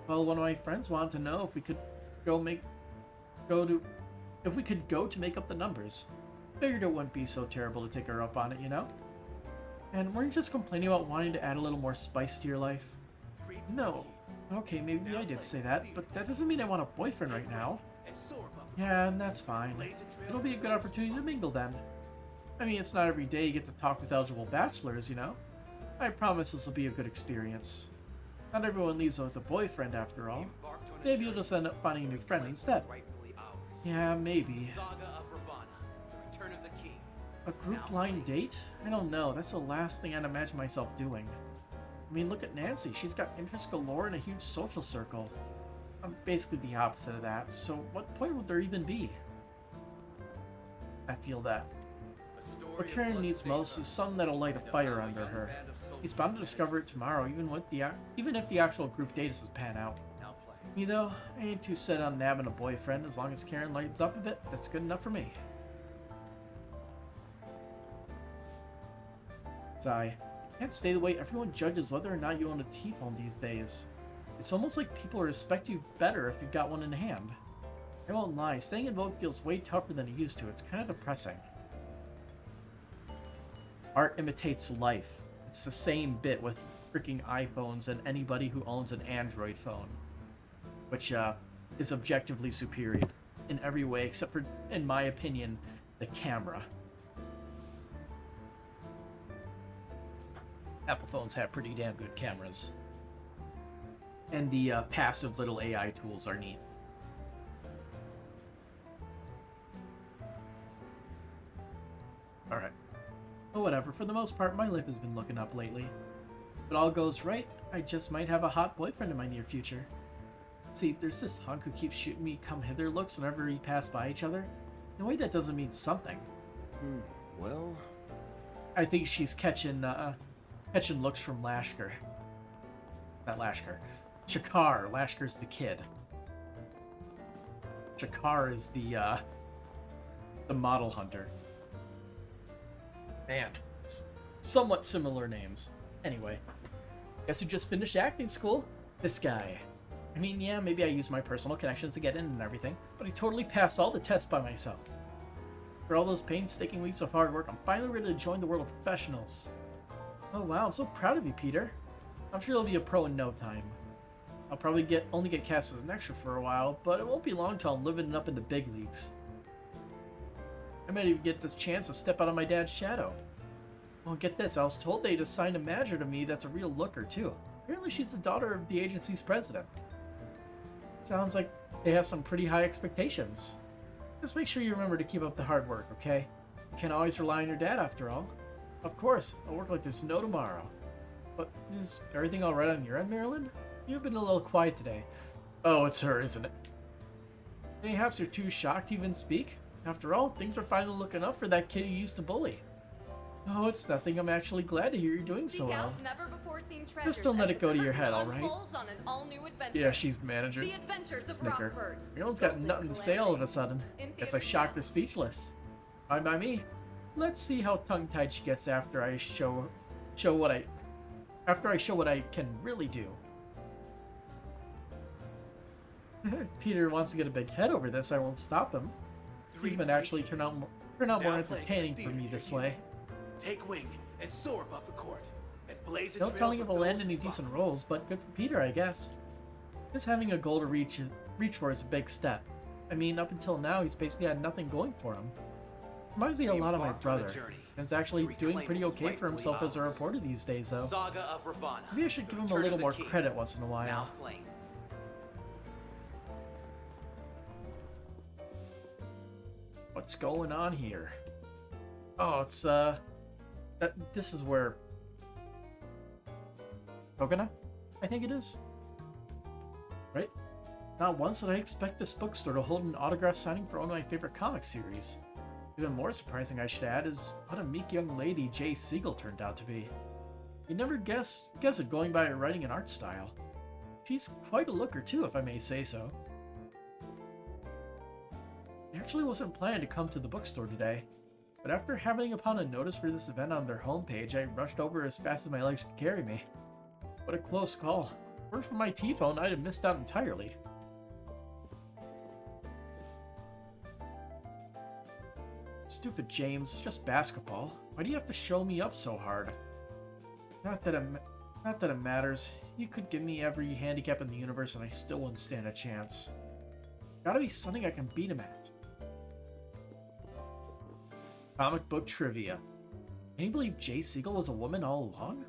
Well, one of my friends wanted to know if we could go to make up the numbers. Figured it wouldn't be so terrible to take her up on it, you know? And weren't you just complaining about wanting to add a little more spice to your life? No. Okay, maybe I did say that, but that doesn't mean I want a boyfriend right now. Yeah, and that's fine. It'll be a good opportunity to mingle then. I mean, it's not every day you get to talk with eligible bachelors, you know? I promise this will be a good experience. Not everyone leaves with a boyfriend, after all. Maybe you'll just end up finding a new friend instead. Yeah, maybe. A group blind date? I don't know, that's the last thing I'd imagine myself doing. I mean, look at Nancy, she's got interests galore and a huge social circle. I'm basically the opposite of that, so what point would there even be? I feel that. What Karen needs most is someone that'll light a fire under her. He's bound to discover it tomorrow, even if the actual group date doesn't pan out. Me though, I ain't too set on nabbing a boyfriend. As long as Karen lights up a bit, that's good enough for me. Sigh. Can't stay the way everyone judges whether or not you own a T-phone these days. It's almost like people respect you better if you've got one in hand. I won't lie, staying in vogue feels way tougher than it used to. It's kind of depressing. Art imitates life. It's the same bit with freaking iPhones and anybody who owns an Android phone. Which, is objectively superior in every way, except for, in my opinion, the camera. Apple phones have pretty damn good cameras. And the passive little AI tools are neat. Alright. But whatever, for the most part, my life has been looking up lately. If it all goes right, I just might have a hot boyfriend in my near future. See, there's this hunk who keeps shooting me come hither looks whenever we pass by each other. In a way, that doesn't mean something. Well... I think she's catching looks from Lashker. Not Lashker. Shakar. Lashker's the kid. Shakar is the model hunter. Man, somewhat similar names. Anyway, guess who just finished acting school? This guy. I mean, yeah, maybe I used my personal connections to get in and everything, but I totally passed all the tests by myself. For all those painstaking weeks of hard work, I'm finally ready to join the world of professionals. Oh wow, I'm so proud of you, Peter. I'm sure you'll be a pro in no time. I'll probably only get cast as an extra for a while, but it won't be long till I'm living it up in the big leagues. I might even get this chance to step out of my dad's shadow. Well, get this, I was told they'd assigned a manager to me that's a real looker, too. Apparently she's the daughter of the agency's president. Sounds like they have some pretty high expectations. Just make sure you remember to keep up the hard work, okay? You can't always rely on your dad, after all. Of course, I'll work like there's no tomorrow. But is everything alright on your end, Marilyn? You've been a little quiet today. Oh, it's her, isn't it? Perhaps you're too shocked to even speak? After all, things are finally looking up for that kid you used to bully. Oh, it's nothing. I'm actually glad to hear you're doing so well. Just don't let it go to your head, alright? Yeah, she's manager. The Adventures of Snicker. Rockford. Everyone's got nothing to say all of a sudden. Guess I shocked her speechless. Fine by me. Let's see how tongue-tied she gets after I show what I can really do. Peter wants to get a big head over this. I won't stop him. He's been actually turn out more entertaining for me this way. Take wing and soar above the court. And blaze a No trail telling for if he'll land those any who follow. decent roles, but good for Peter, I guess. Just having a goal to reach for is a big step. I mean, up until now, he's basically had nothing going for him. Reminds me a lot of my brother. And is actually doing pretty okay for himself as a reporter these days, though. Saga of Ravana. Maybe I should give him a little more credit once in a while. Now playing. What's going on here? Oh, it's, this is where... Coconut? I think it is. Right? Not once did I expect this bookstore to hold an autograph signing for one of my favorite comic series. Even more surprising, I should add, is what a meek young lady Jay Siegel turned out to be. You'd never guess it going by her writing and art style. She's quite a looker too, if I may say so. I actually wasn't planning to come to the bookstore today, but after happening upon a notice for this event on their homepage, I rushed over as fast as my legs could carry me. What a close call. Were for my T-phone, I'd have missed out entirely. Stupid James, just basketball. Why do you have to show me up so hard? Not that it matters. You could give me every handicap in the universe and I still wouldn't stand a chance. Gotta be something I can beat him at. Comic book trivia. Can you believe Jay Siegel was a woman all along?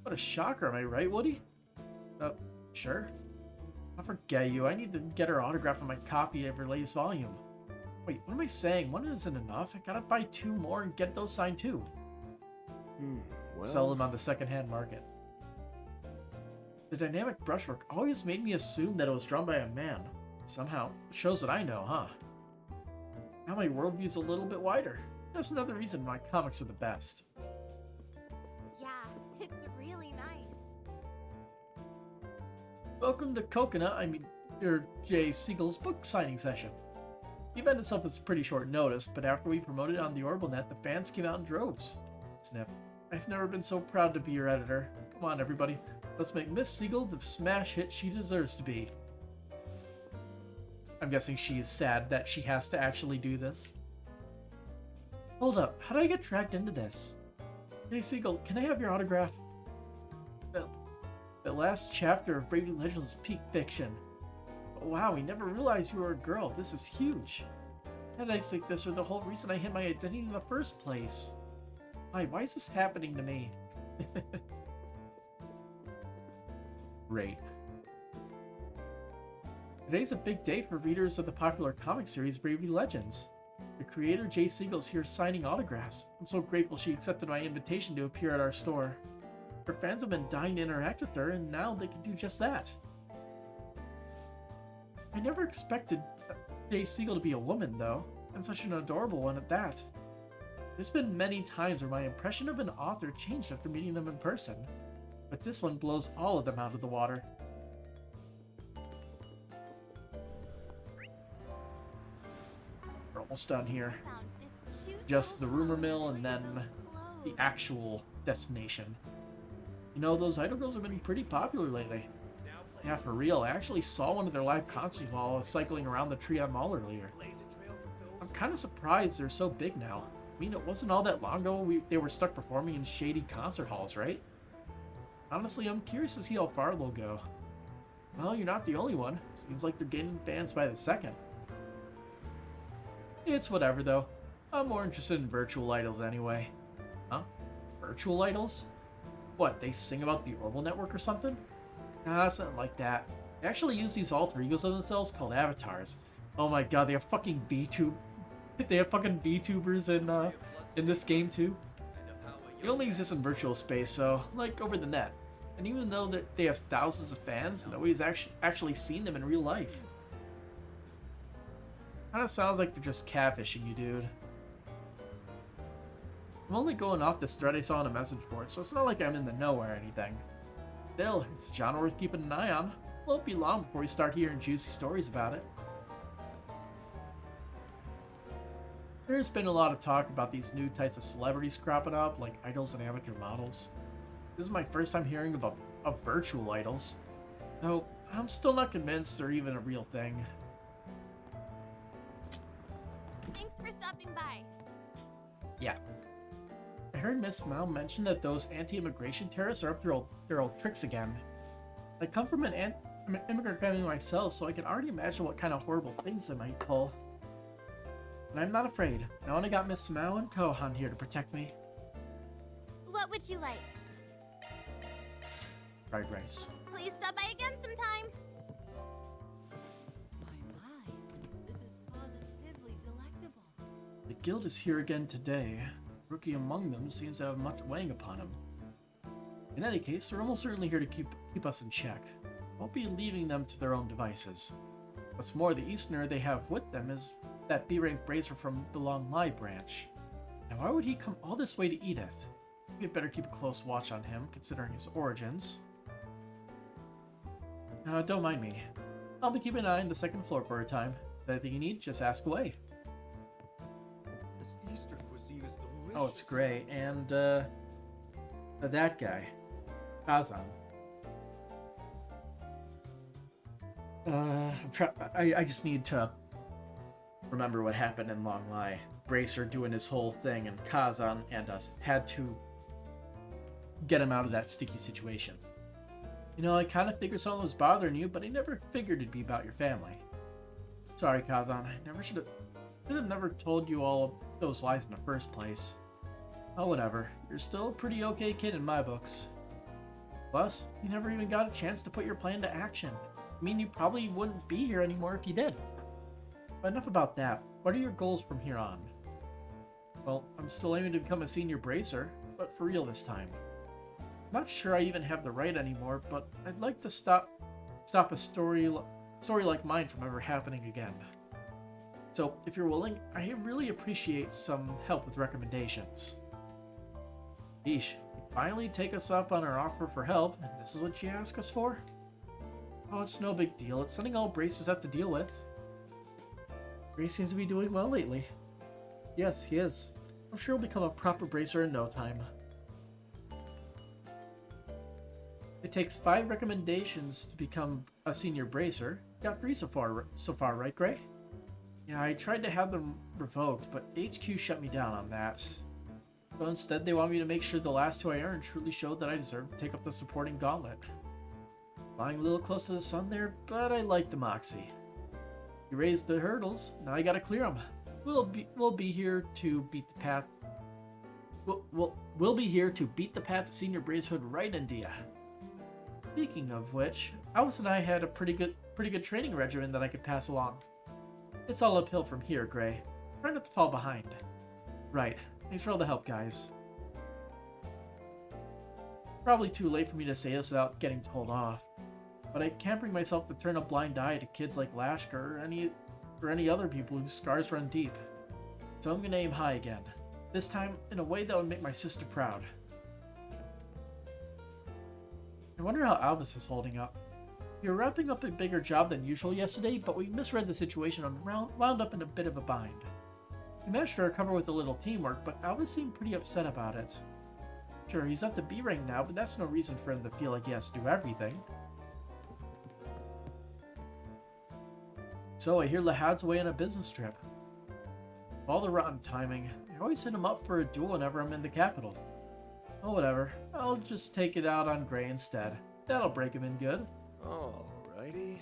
What a shocker, am I right, Woody? Sure. I'll forget you. I need to get her autograph on my copy of her latest volume. Wait, what am I saying? One isn't enough. I gotta buy 2 more and get those signed too. Well... Sell them on the secondhand market. The dynamic brushwork always made me assume that it was drawn by a man. Somehow, it shows what I know, huh? Now my worldview's a little bit wider. That's another reason my comics are the best. Yeah, it's really nice. Welcome to Coconut, I mean Jay Siegel's book signing session. The event itself was pretty short notice, but after we promoted it on the OrbitalNet, the fans came out in droves. Snip. I've never been so proud to be your editor. Come on, everybody. Let's make Miss Siegel the smash hit she deserves to be. I'm guessing she is sad that she has to actually do this. Hold up, how did I get dragged into this? Hey Siegel, can I have your autograph? The last chapter of Bravely Legends is peak fiction. Oh, wow, we never realized you were a girl. This is huge. Headaches like this are the whole reason I hid my identity in the first place. Why is this happening to me? Great. Today's a big day for readers of the popular comic series Bravely Legends. The creator, Jay Siegel, is here signing autographs. I'm so grateful she accepted my invitation to appear at our store. Her fans have been dying to interact with her, and now they can do just that. I never expected Jay Siegel to be a woman, though, and such an adorable one at that. There's been many times where my impression of an author changed after meeting them in person, but this one blows all of them out of the water. We're almost done here. Just the rumor mill and then the actual destination. You know, those idol girls have been pretty popular lately. Yeah, for real. I actually saw one of their live concerts while I was cycling around the Triad Mall earlier. I'm kind of surprised they're so big now. I mean, it wasn't all that long ago they were stuck performing in shady concert halls, right? Honestly, I'm curious to see how far they'll go. Well, you're not the only one. Seems like they're getting fans by the second. It's whatever, though. I'm more interested in virtual idols anyway. Huh? Virtual idols? What, they sing about the Orbital Network or something? Nah, something like that. They actually use these alter egos of themselves called avatars. Oh my god, they have fucking VTubers in this game too. They only exist in virtual space, so like over the net. And even though they have thousands of fans, nobody's actually seen them in real life. Kinda sounds like they're just catfishing you, dude. I'm only going off this thread I saw on a message board, so it's not like I'm in the know or anything. Still, it's a genre worth keeping an eye on. Won't be long before we start hearing juicy stories about it. There's been a lot of talk about these new types of celebrities cropping up, like idols and amateur models. This is my first time hearing about virtual idols, though I'm still not convinced they're even a real thing. Thanks for stopping by. Yeah. I heard Miss Mao mention that those anti-immigration terrorists are up to their old tricks again. I come from an immigrant family myself, so I can already imagine what kind of horrible things they might pull. But I'm not afraid. I only got Miss Mao and Kohan here to protect me. What would you like? Fried rice. Please stop by again sometime. My, this is positively delectable. The guild is here again today. Rookie among them seems to have much weighing upon him. In any case, they're almost certainly here to keep us in check. Won't be leaving them to their own devices. What's more, the Easterner they have with them is that B-rank bracer from the Long Lai branch. Now why would he come all this way to Edith? We'd better keep a close watch on him, considering his origins. Don't mind me. I'll be keeping an eye on the second floor for a time. If anything you need, just ask away. This Eastern cuisine is delicious. Oh, it's great. And, that guy. Kazan. I just need to remember what happened in Long Lai. Bracer doing his whole thing, and Kazan and us had to get him out of that sticky situation. You know, I kind of figured someone was bothering you, but I never figured it'd be about your family. Sorry, Kazan. I should have never told you all of those lies in the first place. Oh, whatever. You're still a pretty okay kid in my books. Plus, you never even got a chance to put your plan to action. I mean, you probably wouldn't be here anymore if you did. But enough about that. What are your goals from here on? Well, I'm still aiming to become a senior bracer, but for real this time. I'm not sure I even have the right anymore, but I'd like to stop a story like mine from ever happening again. So, if you're willing, I really appreciate some help with recommendations. Yeesh, you finally take us up on our offer for help, and this is what you ask us for? Oh, it's no big deal. It's something all bracers have to deal with. Gray seems to be doing well lately. Yes, he is. I'm sure he'll become a proper bracer in no time. It takes 5 recommendations to become a senior bracer. Got 3 so far, right, Gray? Yeah, I tried to have them revoked, but HQ shut me down on that. So instead, they want me to make sure the last 2 I earned truly showed that I deserve to take up the supporting gauntlet. Flying a little close to the sun there, but I like the moxie. You raised the hurdles, now I gotta clear them. We'll be here to beat the path. We'll be here to beat the path to senior bracehood right, India. Speaking of which, Alice and I had a pretty good training regimen that I could pass along. It's all uphill from here, Gray. Try not to fall behind. Right. Thanks for all the help, guys. Probably too late for me to say this without getting told off, but I can't bring myself to turn a blind eye to kids like Lashka or any other people whose scars run deep. So I'm gonna aim high again. This time in a way that would make my sister proud. I wonder how Albus is holding up. We were wrapping up a bigger job than usual yesterday, but we misread the situation and wound up in a bit of a bind. We managed to recover with a little teamwork, but Albus seemed pretty upset about it. Sure, he's up to B rank now, but that's no reason for him to feel like he has to do everything. So I hear Lahad's away on a business trip. All the rotten timing. I always hit him up for a duel whenever I'm in the capital. Oh, whatever. I'll just take it out on Gray instead. That'll break him in good. Alrighty.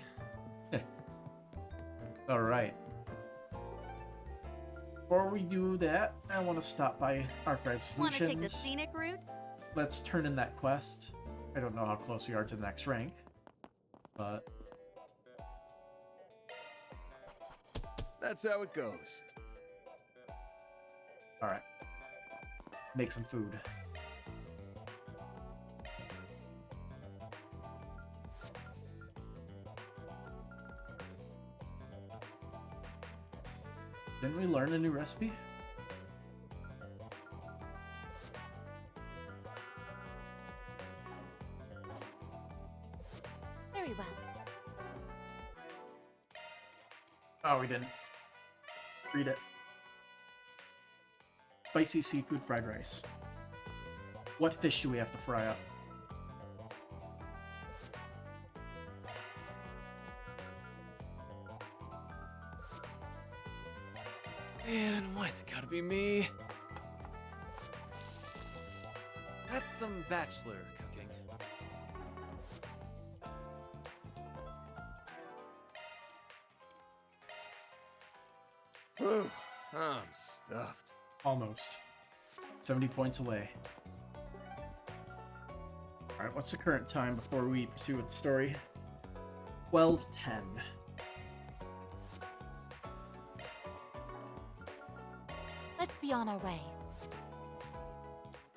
Alright. Before we do that, I want to stop by Arkwright Solutions. Want to take the scenic route? Let's turn in that quest. I don't know how close we are to the next rank, but... That's how it goes. Alright. Make some food. Didn't we learn a new recipe? Very well. Oh, we didn't. Read it. Spicy seafood fried rice. What fish do we have to fry up? Man, why's it gotta be me? That's some bachelor cooking. Whew, I'm stuffed. Almost. 70 points away. Alright, what's the current time before we proceed with the story? 12:10. Let's be on our way.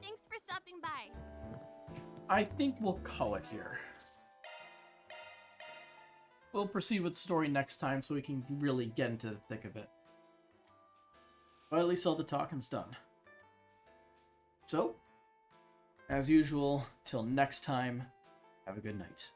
Thanks for stopping by. I think we'll call it here. We'll proceed with the story next time so we can really get into the thick of it. But at least all the talking's done. So, as usual, till next time, have a good night.